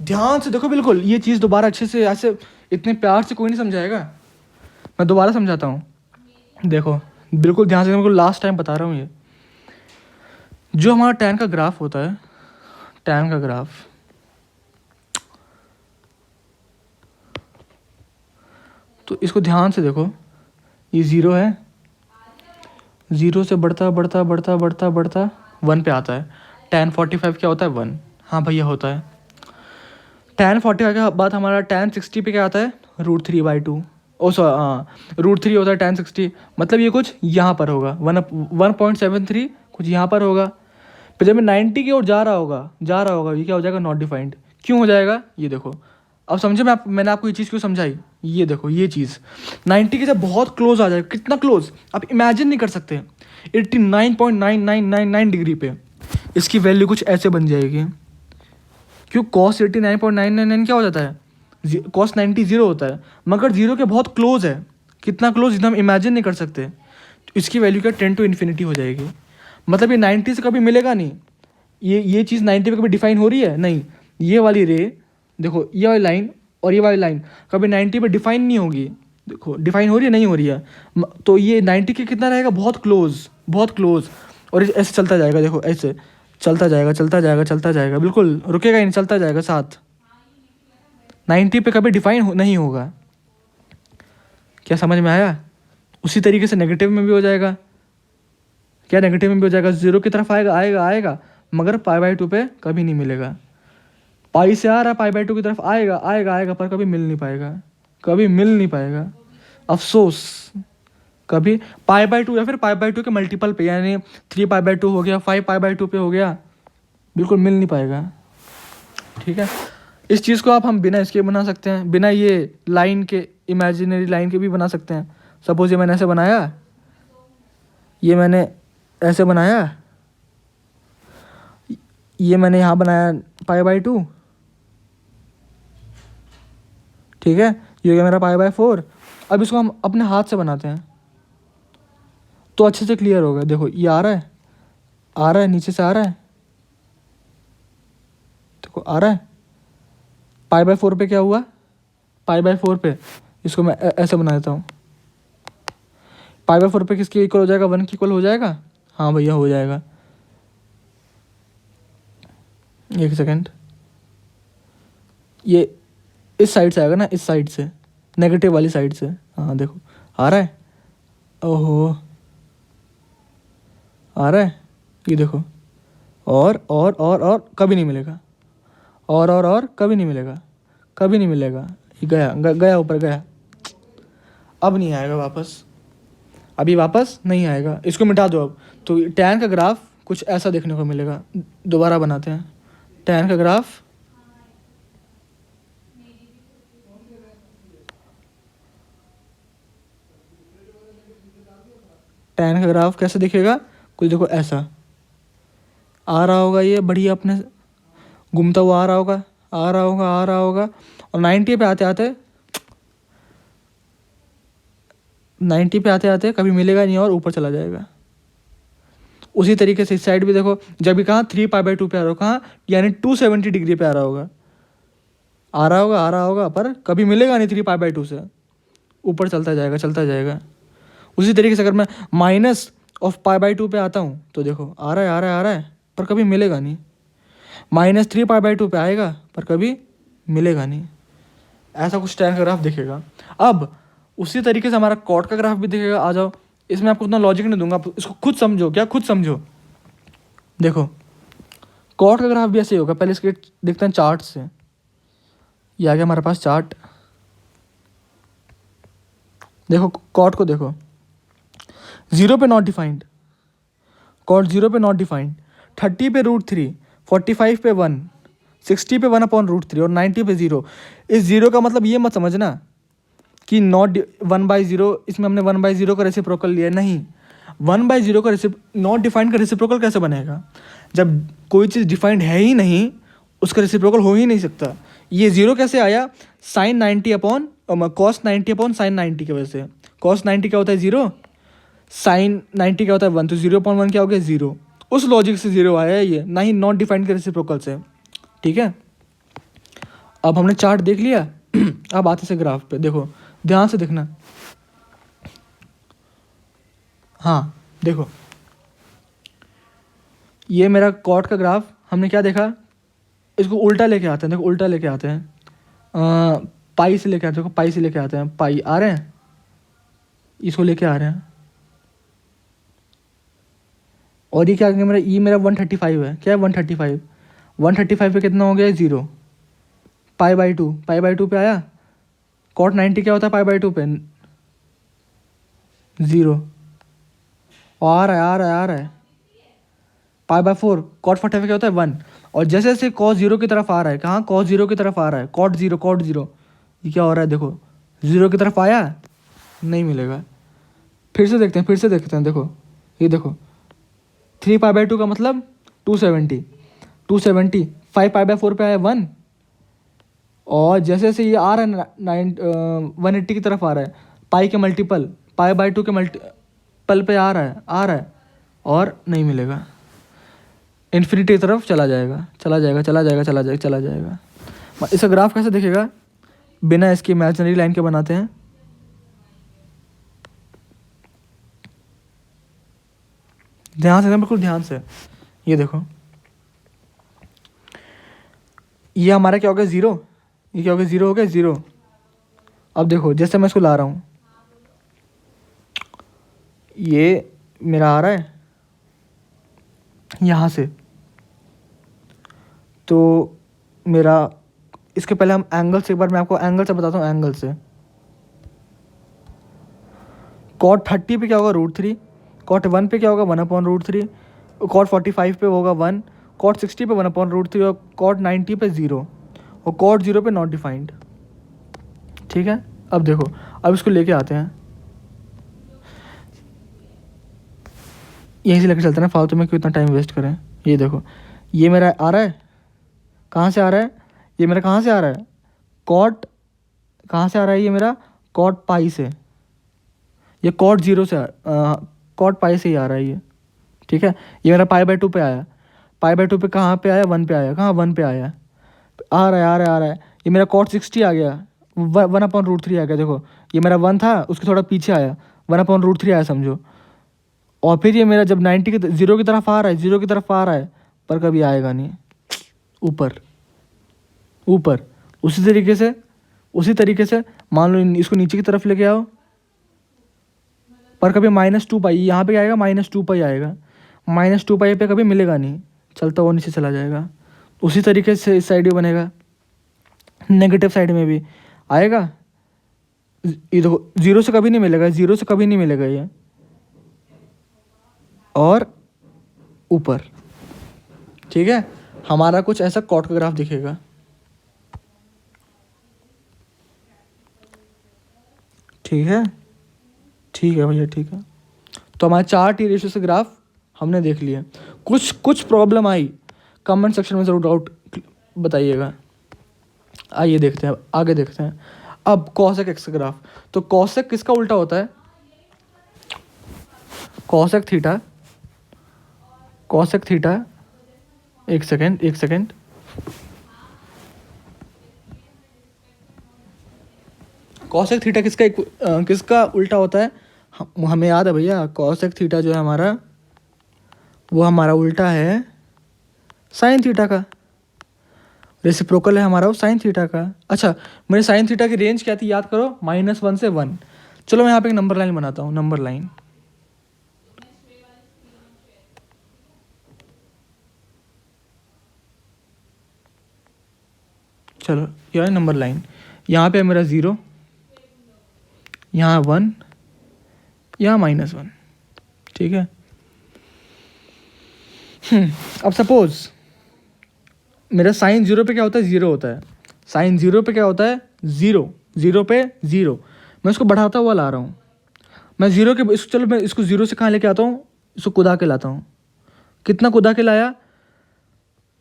ध्यान से देखो, बिल्कुल ये चीज़ दोबारा अच्छे से, ऐसे इतने प्यार से कोई नहीं समझाएगा। मैं दोबारा समझाता हूँ, देखो बिल्कुल ध्यान से, बिल्कुल लास्ट टाइम बता रहा हूँ। ये जो हमारा tan का ग्राफ होता है, tan का ग्राफ, तो इसको ध्यान से देखो, ये 0 है, 0 से बढ़ता बढ़ता बढ़ता बढ़ता बढ़ता 1 पे आता है। tan 45 क्या होता है, 1। हाँ भैया होता है। tan 45 के बाद हमारा tan 60 पे क्या आता है, √3/2। ओ सॉरी, हाँ √3 होता है tan 60। मतलब ये कुछ यहाँ पर होगा, 1.73 कुछ यहाँ पर होगा। फिर जब मैं 90 की ओर जा रहा होगा, ये क्या हो जाएगा, नॉट डिफाइंड। क्यों हो जाएगा, ये देखो। अब समझे, मैंने आपको ये चीज़ क्यों समझाई। ये देखो, ये चीज़ 90 के जब बहुत क्लोज आ जाएगा, कितना क्लोज आप इमेजिन नहीं कर सकते, 89.9999 डिग्री पे इसकी वैल्यू कुछ ऐसे बन जाएगी। क्यों, cos 89.999 क्या हो जाता है, cos 90 0 होता है, मगर 0 के बहुत क्लोज है। कितना क्लोज, जितना हम इमेजिन नहीं कर सकते। तो इसकी वैल्यू क्या 10 to इन्फिनिटी हो जाएगी। मतलब ये 90 से कभी मिलेगा नहीं। ये चीज़ 90 पे कभी डिफाइन हो रही है नहीं। ये वाली रे देखो, ये वाली लाइन और ये वाली लाइन कभी 90 पे डिफाइन नहीं होगी। देखो डिफाइन हो रही है, नहीं हो रही है। तो ये 90 के कितना रहेगा, बहुत क्लोज, बहुत क्लोज। और ऐसे चलता जाएगा, देखो ऐसे चलता जाएगा, बिल्कुल रुकेगा ही नहीं, चलता जाएगा साथ। 90 पे कभी डिफाइन नहीं होगा। क्या समझ में आया? उसी तरीके से नेगेटिव में भी हो जाएगा। क्या नेगेटिव में भी हो जाएगा, 0 की तरफ आएगा आएगा आएगा, मगर π/2 पे कभी नहीं मिलेगा। पाई से आ रहा है π/2 की तरफ, आएगा आएगा आएगा, पर कभी मिल नहीं पाएगा, कभी मिल नहीं पाएगा। अफसोस, कभी π/2 या फिर π/2 के मल्टीपल पे, यानी 3π/2 हो गया, 5π/2 पे हो गया, बिल्कुल मिल नहीं पाएगा। ठीक है, इस चीज़ को आप हम बिना इसके बना सकते हैं, बिना ये लाइन के, इमेजिनरी लाइन के भी बना सकते हैं। सपोज ये मैंने ऐसे बनाया, ये मैंने ऐसे बनाया, ये मैंने यहाँ बनाया π/2, ठीक है, ये हो गया मेरा π/4। अब इसको हम अपने हाथ से बनाते हैं तो अच्छे से क्लियर होगा। देखो ये आ रहा है, आ रहा है, नीचे से आ रहा है, देखो आ रहा है। π/4 पे क्या हुआ, π/4 पे इसको मैं ऐसे बना देता हूँ। π/4 पे किसके इक्वल हो जाएगा, 1 के इक्वल हो जाएगा। हाँ भैया हो जाएगा, एक सेकेंड, ये इस साइड से आएगा ना, इस साइड से, नेगेटिव वाली साइड से। हाँ देखो आ रहा है, ओहो आ रहा है, ये देखो, और कभी नहीं मिलेगा, और कभी नहीं मिलेगा, कभी नहीं मिलेगा। ये गया ऊपर गया, अब नहीं आएगा वापस, अभी वापस नहीं आएगा, इसको मिटा दो अब। तो टैन का ग्राफ कुछ ऐसा देखने को मिलेगा। दोबारा बनाते हैं टैन का ग्राफ। टैन का ग्राफ कैसे दिखेगा, कुछ देखो ऐसा आ रहा होगा, ये बढ़िया अपने घूमता हुआ आ रहा होगा, आ रहा होगा, आ रहा होगा, और 90 पे आते आते, 90 पे आते आते कभी मिलेगा नहीं और ऊपर चला जाएगा। उसी तरीके से इस साइड भी देखो, जब भी कहाँ 3π/2 पे आ रहा होगा, कहाँ यानी 270 डिग्री पे आ रहा होगा, आ रहा होगा, आ रहा होगा, पर कभी मिलेगा नहीं 3π/2 से, ऊपर चलता जाएगा, चलता जाएगा। उसी तरीके से अगर मैं माइनस ऑफ π/2 पे आता हूँ तो देखो आ रहा है, आ रहा है, आ रहा है, पर कभी मिलेगा नहीं। -3π/2 पे आएगा पर कभी मिलेगा नहीं। ऐसा कुछ टैन का ग्राफ दिखेगा। अब उसी तरीके से हमारा कॉट का ग्राफ भी दिखेगा। आ जाओ, इसमें आपको उतना लॉजिक नहीं दूंगा, आप इसको खुद समझो, क्या खुद समझो। देखो कॉट का ग्राफ भी ऐसे ही होगा। पहले इसके देखते हैं चार्ट से। ये आ गया हमारे पास चार्ट। देखो कॉट को देखो, 0 पे नॉट डिफाइंड, कॉट 0 पे नॉट डिफाइंड, 30 पे √3, 45 पे 1, 60 पे 1/√3 और 90 पे 0। इस 0 का मतलब ये मत समझना कि नॉट 1/0, इसमें हमने 1/0 का रेसिप्रोकल लिया, नहीं। 1/0 का नॉट डिफाइंड का रेसिप्रोकल कैसे बनेगा, जब कोई चीज़ डिफाइंड है ही नहीं, उसका रेसिप्रोकल हो ही नहीं सकता। ये 0 कैसे आया, sin 90 upon cos 90 upon sin 90 की वजह से। cos 90 क्या होता है 0, sin 90 क्या होता है 1, तो 0/1 क्या हो गया 0। उस लॉजिक से 0 आया है ये, ना ही नॉट डिफाइंड के रेसिप्रोकल से। ठीक है, अब हमने चार्ट देख लिया। अब आते से ग्राफ पे, देखो ध्यान से देखना। हाँ देखो, ये मेरा कॉट का ग्राफ, हमने क्या देखा, इसको उल्टा लेके आते हैं। देखो उल्टा लेके आते हैं, पाई से लेके आते हैं, देखो पाई से लेके आते हैं, पाई आ रहे हैं, इसको लेके आ रहे हैं। और ये क्या मेरा, ये मेरा 135 है, क्या है 135, 135 पे कितना हो गया 0, π/2, π/2 पे आया। कॉट 90 क्या होता है π/2 पे 0, और आ रहा है, आ रहा है, आ रहा है। π/4 कॉट 45 क्या होता है 1, और जैसे जैसे cos 0 की तरफ आ रहा है, कहाँ cos 0 की तरफ आ रहा है, cot 0, cot 0, ये क्या हो रहा है, देखो 0 की तरफ आया, नहीं मिलेगा। फिर से देखते हैं, फिर से देखते हैं। देखो ये देखो 3π/2 का मतलब 270, 270, 5π/4 पे आया 1, और जैसे जैसे ये आ रहा है 180 की तरफ आ रहा है, पाई के मल्टीपल, π/2 के मल्टीपल पे आ रहा है, आ रहा है, और नहीं मिलेगा। इन्फिनिटी की तरफ चला जाएगा, चला जाएगा, चला जाएगा, चला जाएगा, चला जाएगा। इसका ग्राफ कैसे दिखेगा, बिना इसकी इमेजिनरी लाइन के बनाते हैं। ध्यान से, बिल्कुल ध्यान से। ये देखो, ये हमारा क्या हो गया 0, ये क्या हो गया 0 हो गया 0। अब देखो जैसे मैं इसको ला रहा हूँ, ये मेरा आ रहा है, यहाँ से। तो मेरा इसके पहले हम एंगल से, एक बार मैं आपको एंगल से बताता हूँ। एंगल से कॉट 30 पे क्या होगा √3, कॉट 1 पे क्या होगा 1/√3, कॉट 45 पे होगा 1, कॉट 60 पे 1/√3 और कॉट 90 पे 0 और कॉट 0 पे नॉट डिफाइंड। ठीक है, अब देखो, अब इसको लेके आते हैं, यहीं से लेके चलते हैं, फालतू में क्यों इतना टाइम वेस्ट करें। ये देखो, ये मेरा आ रहा है, कहाँ से आ रहा है, ये मेरा कहाँ से आ रहा है, कॉट कहाँ से आ रहा है, ये मेरा कॉट पाई से, ये कॉट 0 से कॉट पाई से ही आ रहा है ये। ठीक है, ये मेरा π/2 पे आया, π/2 पे कहाँ पे आया, 1 पे आया, कहाँ 1 पे आया, आ रहा है आ रहा है आ रहा है। ये मेरा कॉट 60 आ गया, 1/√3 आ गया। देखो, ये मेरा 1 था, उसके थोड़ा पीछे आया, 1/√3 आया समझो। और फिर ये मेरा जब 90 की 0 की तरफ आ रहा है, 0 की तरफ आ रहा है, पर कभी आएगा नहीं ऊपर ऊपर। उसी तरीके से मान लो इसको नीचे की तरफ लेके आओ, पर कभी -2π यहाँ पे आएगा, -2π आएगा, -2π पे कभी मिलेगा नहीं, चलता हुआ नीचे चला जाएगा। उसी तरीके से इस साइड भी बनेगा, नेगेटिव साइड में भी आएगा। ये देखो, 0 से कभी नहीं मिलेगा, 0 से कभी नहीं मिलेगा ये, और ऊपर। ठीक है, हमारा कुछ ऐसा कॉट का ग्राफ दिखेगा। ठीक है भैया, ठीक है। तो हमारे 4 T रेशियो से ग्राफ हमने देख लिया। कुछ प्रॉब्लम आई कमेंट सेक्शन में ज़रूर डाउट बताइएगा। आइए देखते हैं, आगे देखते हैं। अब कॉसेक एक्स ग्राफ, तो कॉसेक किसका उल्टा होता है, कॉसेक थीटा, एक सेकेंड, कॉसेक थीटा किसका उल्टा होता है, हमें याद है भैया, कॉसेक थीटा जो है हमारा, वो हमारा उल्टा है साइन थीटा का, रेसिप्रोकल है हमारा वो साइन थीटा का। अच्छा, मेरे साइन थीटा की रेंज क्या थी, याद करो, -1 से 1। चलो मैं यहाँ पे एक नंबर लाइन बनाता हूँ, नंबर लाइन। चलो ये है नंबर लाइन, यहाँ पे है मेरा 0, यहाँ 1, यहाँ -1। ठीक है, अब सपोज मेरा साइन 0 पे क्या होता है, 0 होता है। साइन 0 पे क्या होता है, 0 पे 0। मैं इसको बढ़ाता हुआ ला रहा हूँ, मैं 0 के चलो मैं इसको 0 से कहाँ लेके आता हूँ, इसको कुदा के लाता हूँ। कितना कुदा के लाया,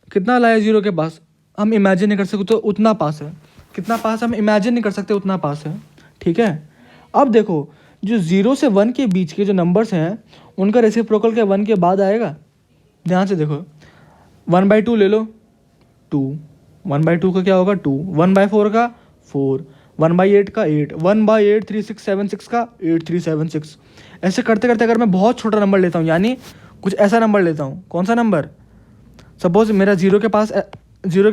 0 के पास, हम इमेजिन नहीं कर सकते, तो उतना पास है। कितना पास, हम इमेजिन नहीं कर सकते, उतना पास है। ठीक है, अब देखो, जो 0 से 1 के बीच के जो नंबर्स हैं, उनका रेसिप्रोकल क्या 1 के बाद आएगा। ध्यान से देखो, 1/2 ले लो, 2, 1/2 का क्या होगा 2, 1/4 का 4, 1/8 का 8, 1/8 3 6 7 6 का 8 3 7 6। ऐसे करते करते अगर मैं बहुत छोटा नंबर लेता हूँ, यानी कुछ ऐसा नंबर लेता हूँ, कौन सा नंबर, सपोज मेरा 0 के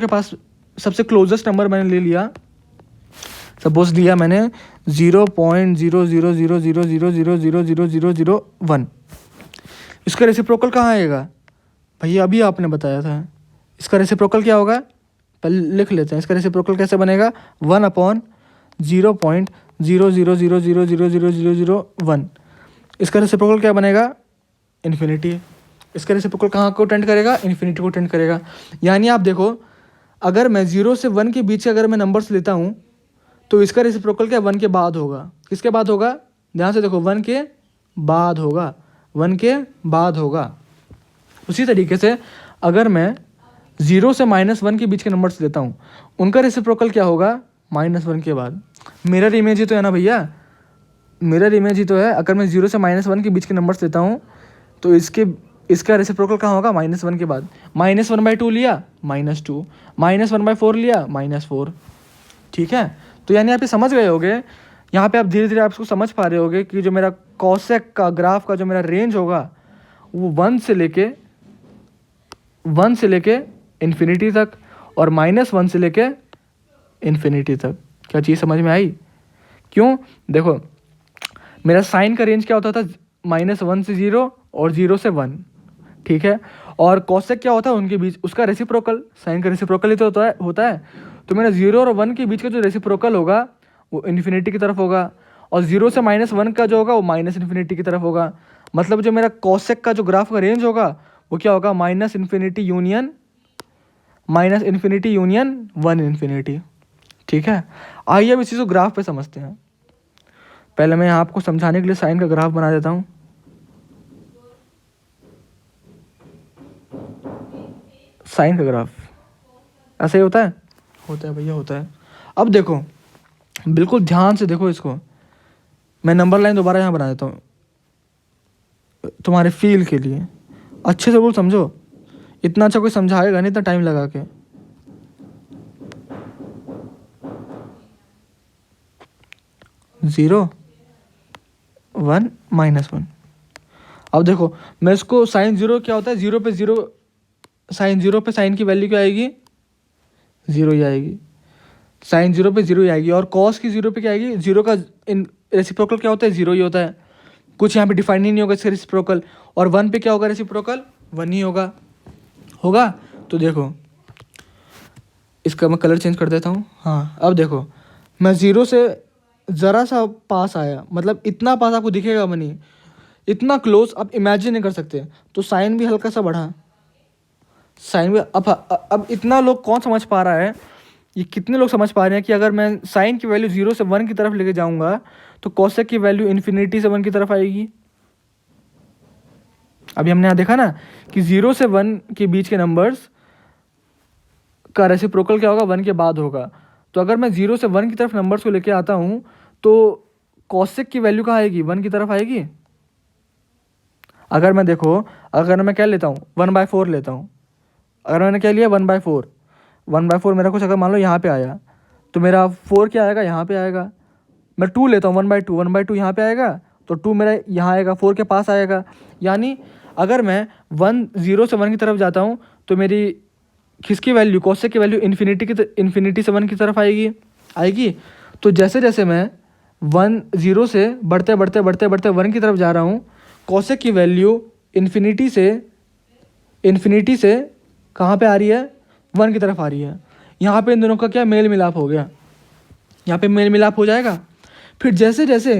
पास सबसे क्लोजेस्ट नंबर मैंने ले लिया, सपोज लिया मैंने 0.000000000001। इसका रेसिप्रोकल कहाँ आएगा भैया, अभी आपने बताया था। इसका रेसिप्रोकल क्या होगा, पहले लिख लेते हैं। इसका रेसिप्रोकल कैसे बनेगा, 1/0.0000000001। इसका रेसिप्रोकल क्या बनेगा, इन्फिनिटी। इसका रेसिप्रोकल कहाँ को टेंड करेगा, इन्फिनिटी को टेंड करेगा। यानी आप देखो, अगर मैं 0 से 1 के बीच अगर मैं नंबर्स लेता हूँ, तो इसका रेसिप्रोकल क्या 1 के बाद होगा। किसके बाद होगा, ध्यान से देखो, 1 के बाद होगा, 1 के बाद होगा। उसी तरीके से अगर मैं 0 से -1 के बीच के नंबर्स लेता हूँ, उनका रेसिप्रोकल क्या होगा, -1 के बाद। मिरर इमेज ही तो है ना भैया, मिरर इमेज ही तो है। अगर मैं 0 से -1 के बीच के नंबर्स लेता हूँ, तो इसका रेसिप्रोकल कहाँ होगा, -1 के बाद। -1/2 लिया, -2, -1/4 लिया, -4। ठीक है, तो यानी आप ये समझ गए होगे, यहाँ पे आप धीरे धीरे आप इसको समझ पा रहे होगे कि जो मेरा कॉसेक का ग्राफ का जो मेरा रेंज होगा, वो 1 से लेके इन्फिनिटी तक, और -1 से लेके इन्फिनिटी तक। क्या चीज़ समझ में आई, क्यों, देखो मेरा साइन का रेंज क्या होता था, -1 से 0 और 0 से 1। ठीक है। और कॉसेक क्या होता है उनके बीच, उसका रेसिप्रोकल, साइन का रेसिप्रोकल ही तो होता है। तो मेरा 0 और 1 के बीच का जो रेसिप्रोकल होगा वो इन्फिनिटी की तरफ होगा, और 0 से -1 का जो होगा वो माइनस इन्फिनिटी की तरफ होगा। मतलब जो मेरा कॉसेक का जो ग्राफ का रेंज होगा वो क्या होगा, -∞यूनियन 1 ∞। ठीक है, आइए अब इसी को ग्राफ पे समझते हैं। पहले मैं आपको समझाने के लिए साइन का ग्राफ बना देता हूँ। साइन का ग्राफ ऐसा ही होता है भैया, होता है। अब देखो, बिल्कुल ध्यान से देखो इसको, मैं नंबर लाइन दोबारा यहाँ बना देता हूँ तुम्हारे फील के लिए, अच्छे से बोल समझो, इतना अच्छा कोई समझाएगा नहीं, इतना टाइम लगा के। 0 1 -1। अब देखो मैं इसको साइन 0 क्या होता है, 0 पे 0, साइन 0 पे साइन की वैल्यू क्या आएगी, 0 ही आएगी। साइन 0 पे 0 ही आएगी, और कॉस की 0 पे क्या आएगी, 0 का रेसिप्रोकल क्या होता है, 0 ही होता है। कुछ यहाँ पे डिफाइन ही नहीं होगा इसका रेसिप्रोकल। और 1 पे क्या होगा रेसिप्रोकल, 1 ही होगा। तो देखो इसका मैं कलर चेंज कर देता हूँ। हाँ अब देखो, मैं 0 से ज़रा सा पास आया, मतलब इतना पास आपको दिखेगा मनी, इतना क्लोज आप इमेजिन नहीं कर सकते। तो साइन भी हल्का सा बढ़ा, साइन भी। अब इतना लोग कौन समझ पा रहा है, ये कितने लोग समझ पा रहे हैं कि अगर मैं साइन की वैल्यू 0 से 1 की तरफ लेके जाऊंगा तो कॉसेक की वैल्यू इन्फिनिटी से 1 की तरफ आएगी। अभी हमने यहाँ देखा ना कि 0 से 1 के बीच के नंबर्स का रेसिप्रोकल क्या होगा, 1 के बाद होगा। तो अगर मैं 0 से 1 की तरफ नंबर्स को लेके आता हूँ तो कॉसेक की वैल्यू कहाँ आएगी, 1 की तरफ आएगी। अगर मैं देखो, अगर मैं क्या लेता हूँ, 1/4 लेता हूँ। अगर मैंने क्या लिया, 1/4 मेरा कुछ अगर मान लो यहाँ पे आया तो मेरा 4 क्या आएगा, यहाँ पे आएगा। मैं 2 लेता हूँ, 1/2 यहाँ पे आएगा, तो 2 मेरा यहाँ आएगा, 4 के पास आएगा। यानी अगर मैं 0 से 1 की तरफ जाता हूँ तो मेरी किसकी वैल्यू, कॉसेक की वैल्यू इन्फिनिटी से 1 की तरफ आएगी। तो जैसे जैसे मैं 0 से बढ़ते 1 की तरफ जा रहा हूँ, कॉसेक की वैल्यू इन्फिनिटी से कहाँ पे आ रही है, 1 की तरफ आ रही है। यहाँ पे इन दोनों का क्या मेल मिलाप हो गया, यहाँ पे मेल मिलाप हो जाएगा। फिर जैसे जैसे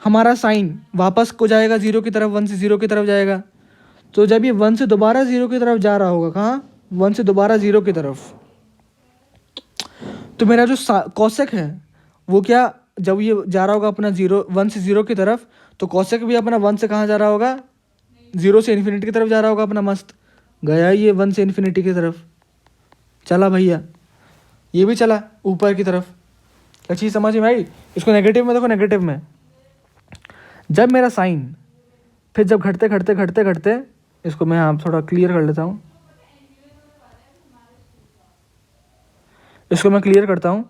हमारा साइन वापस को जाएगा 0 की तरफ, 1 से 0 की तरफ जाएगा। तो जब ये 1 से दोबारा 0 की तरफ जा रहा होगा, कहाँ, 1 से दोबारा 0 की तरफ, तो मेरा जो कॉसेक है वो क्या, जब ये जा रहा होगा अपना 1 से 0 की तरफ, तो कॉसेक भी अपना 1 से कहाँ जा रहा होगा, 0 से इन्फिनिटी की तरफ जा रहा होगा अपना। मस्त गया ये 1 से इन्फिनिटी की तरफ, चला भैया, ये भी चला ऊपर की तरफ। क्या चीज़ समझ में आई। इसको नेगेटिव में देखो, नेगेटिव में जब मेरा साइन फिर जब घटते, इसको मैं यहाँ थोड़ा क्लियर कर लेता हूँ, इसको मैं क्लियर करता हूँ।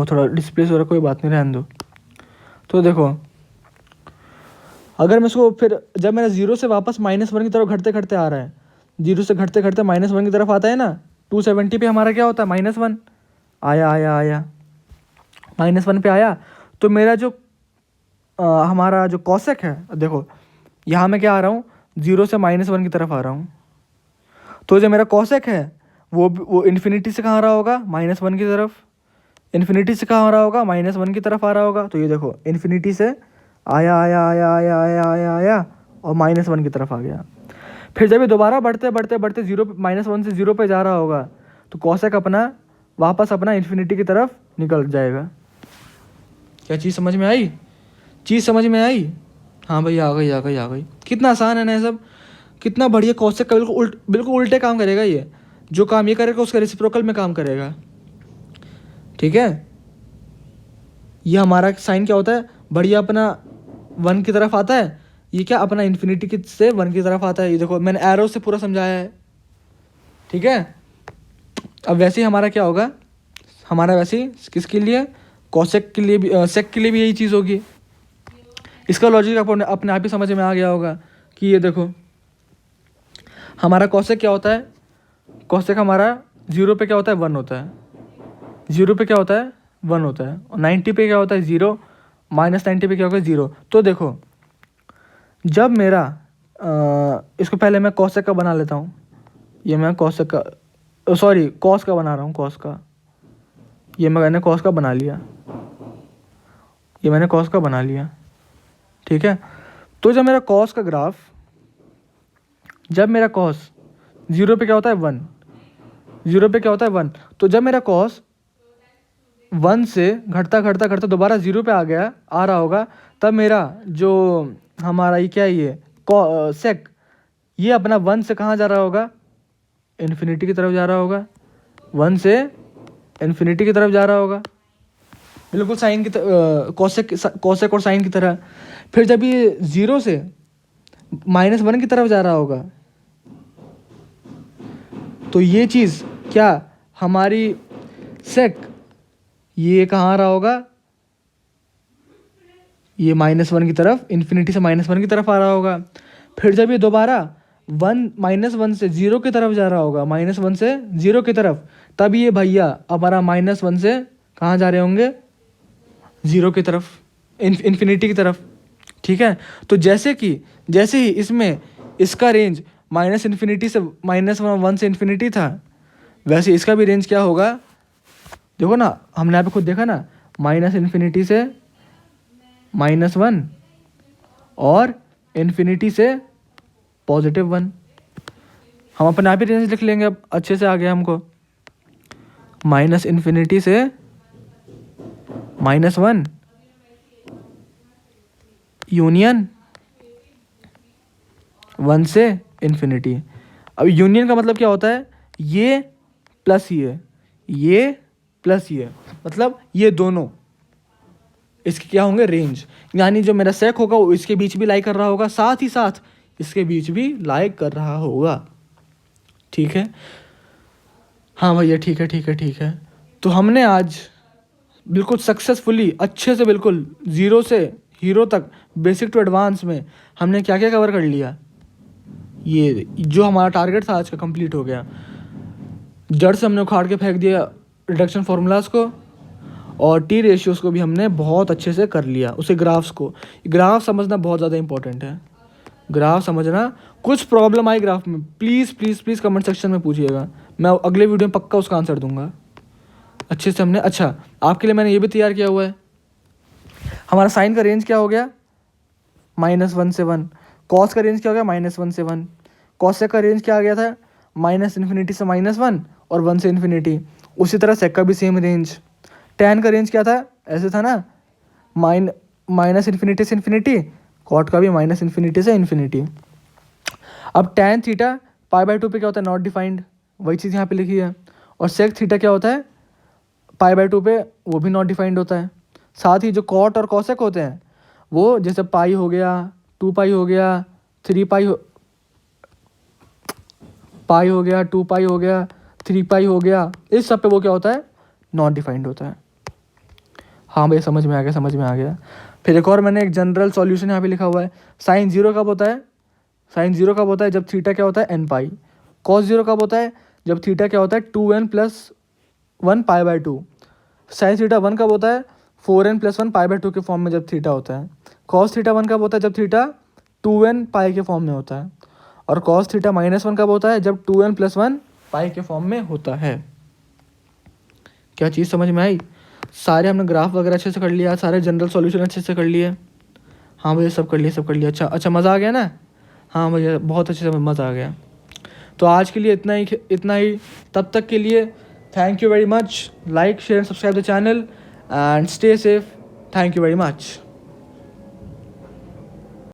थोड़ा डिस्प्लेस हो रहा, कोई बात नहीं, रहने दो। तो देखो अगर मैं इसको फिर जब मेरा 0 से वापस -1 की तरफ घटते आ रहा है, 0 से घटते -1 की तरफ आता है ना, 270 पे हमारा क्या होता है, -1 आया, -1 पे आया। तो मेरा जो हमारा जो कॉसेक है, देखो यहाँ मैं क्या आ रहा हूँ, 0 से -1 की तरफ आ रहा हूँ। तो जो मेरा कॉसेक है वो इन्फिनिटी से कहाँ आ रहा होगा, -1 की तरफ। इन्फिनिटी से कहाँ आ रहा होगा, -1 की तरफ आ रहा होगा। तो ये देखो इन्फिनिटी से आया और -1 की तरफ आ गया। फिर जब ये दोबारा बढ़ते 0 -1 से 0 पे जा रहा होगा तो कॉसेक अपना वापस अपना इन्फिनिटी की तरफ निकल जाएगा। क्या चीज़ समझ में आई, हाँ भाई आ गई। कितना आसान है ना ये सब, कितना बढ़िया। कॉसेक का बिल्कुल उल्टे काम करेगा ये, जो काम ये करेगा उसका रेसिप्रोकल में काम करेगा। ठीक है, ये हमारा साइन क्या होता है, बढ़िया अपना 1 की तरफ आता है, ये क्या अपना इन्फिनिटी से 1 की तरफ आता है। ये देखो मैंने एरो से पूरा समझाया है। ठीक है, अब वैसे ही हमारा क्या होगा, हमारा वैसे ही किसके लिए, कॉसेक के लिए भी, सेक के लिए भी यही चीज़ होगी। इसका लॉजिक आपको अपने आप ही समझ में आ गया होगा कि ये देखो हमारा कॉसेक क्या होता है, कॉसेक हमारा 0 पे क्या होता है 1 होता है, 0 पे क्या होता है 1 होता है, और 90 पे क्या होता है 0, -90 पे क्या होगा 0। तो देखो जब मेरा इसको पहले मैं कॉसेक का बना लेता हूँ, ये मैं कॉसेक का सॉरी कॉस का बना रहा हूँ, कॉस का, ये मैंने कॉस का बना लिया, ये मैंने कॉस का बना लिया, ठीक है। तो जब मेरा कॉस का ग्राफ, जब मेरा कॉस 0 पे क्या होता है 1, 0 पे क्या होता है 1, तो जब मेरा कॉस 1 से घटता घटता घटता दोबारा 0 पे आ रहा होगा, तब मेरा जो हमारा ये क्या है ये सेक, ये अपना 1 से कहाँ जा रहा होगा, इन्फिनिटी की तरफ जा रहा होगा, 1 से इन्फिनिटी की तरफ जा रहा होगा, बिल्कुल साइन की कॉसेक और साइन की तरह। फिर जब ये 0 से -1 की तरफ जा रहा होगा, तो ये चीज़ क्या हमारी सेक, ये कहाँ आ रहा होगा, ये -1 की तरफ, इन्फिनिटी से -1 की तरफ आ रहा होगा। फिर जब ये दोबारा -1 से 0 की तरफ जा रहा होगा, -1 से 0 की तरफ, तब ये भैया हमारा -1 से कहाँ जा रहे होंगे, 0 की तरफ, इन्फिनिटी की तरफ, ठीक है। तो जैसे ही इसमें इसका रेंज -इन्फिनिटी से -1 से इन्फिनिटी था, वैसे इसका भी रेंज क्या होगा, देखो ना, हमने यहाँ पे खुद देखा ना, -इन्फिनिटी से -1 और इन्फिनिटी से +1। हम अपने आप ही रेंज लिख लेंगे, अब अच्छे से आ गया हमको, -इन्फिनिटी से -1 यूनियन 1 से इन्फिनिटी। अब यूनियन का मतलब क्या होता है, ये प्लस ये प्लस ये, मतलब ये दोनों इसके क्या होंगे, रेंज, यानी जो मेरा सेक होगा वो इसके बीच भी लाई कर रहा होगा, साथ ही साथ इसके बीच भी लाई कर रहा होगा, ठीक है। हाँ भैया ठीक है ठीक है ठीक है। तो हमने आज बिल्कुल सक्सेसफुली अच्छे से बिल्कुल 0 से हीरो तक, बेसिक टू एडवांस में हमने क्या क्या कवर कर लिया, ये जो हमारा टारगेट था आज का कंप्लीट हो गया। जड़ से हमने उखाड़ के फेंक दिया रिडक्शन फार्मूलाज को, और टी रेशियोज़ को भी हमने बहुत अच्छे से कर लिया, उसे ग्राफ्स को, ग्राफ समझना बहुत ज़्यादा इंपॉर्टेंट है, ग्राफ समझना। कुछ प्रॉब्लम आई ग्राफ में, please please please comment section में पूछिएगा, मैं अगले वीडियो में पक्का उसका आंसर दूंगा अच्छे से। हमने अच्छा आपके लिए मैंने ये भी तैयार किया हुआ है, हमारा साइन का रेंज क्या हो गया, -1 से 1, कॉस का रेंज क्या हो गया, -1 से 1, कॉसेक का रेंज क्या आ गया था, -इन्फिनिटी से -1 और 1 से इन्फिनिटी। उसी तरह सेक का भी सेम रेंज। टैन का रेंज क्या था, ऐसे था ना, -इन्फिनिटी से इन्फिनिटी, कॉट का भी -इन्फिनिटी से इन्फिनिटी। अब टैन थीटा π/2 पे क्या होता है, नॉट डिफाइंड, वही चीज़ यहाँ पे लिखी है। और सेक थीटा क्या होता है, π/2 पे, वो भी नॉट डिफाइंड होता है। साथ ही जो कॉट और कॉसेक होते हैं, वो जैसे पाई हो गया, 2π हो गया, 3π हो गया, 2π हो गया, 3π हो गया, इस सब पे वो क्या होता है, नॉट डिफाइंड होता है। हाँ भैया समझ में आ गया, समझ में आ गया। फिर एक और मैंने एक जनरल सॉल्यूशन यहाँ पे लिखा हुआ है, साइन 0 कब होता है, साइन 0 कब होता है, जब थीटा क्या होता है nπ। कॉस 0 कब होता है, जब थीटा क्या होता है 2n + 1 π/2। साइन थीटा 1 कब होता है, 4n + 1 π/2 के फॉर्म में जब थीटा होता है। कॉस थीटा 1 कब होता है, जब थीटा 2n π के फॉर्म में होता है। और कॉस थीटा -1 कब होता है, जब 2n + 1 π के फॉर्म में होता है। क्या चीज़ समझ में आई, सारे हमने ग्राफ वगैरह अच्छे से कर लिया, सारे जनरल सॉल्यूशन अच्छे से कर लिए। हाँ भैया सब कर लिए, सब कर लिया। अच्छा अच्छा मज़ा आ गया ना, हाँ भैया बहुत अच्छे से मज़ा आ गया। तो आज के लिए इतना ही, तब तक के लिए thank you very much. Like share subscribe the channel and stay safe. Thank you very much.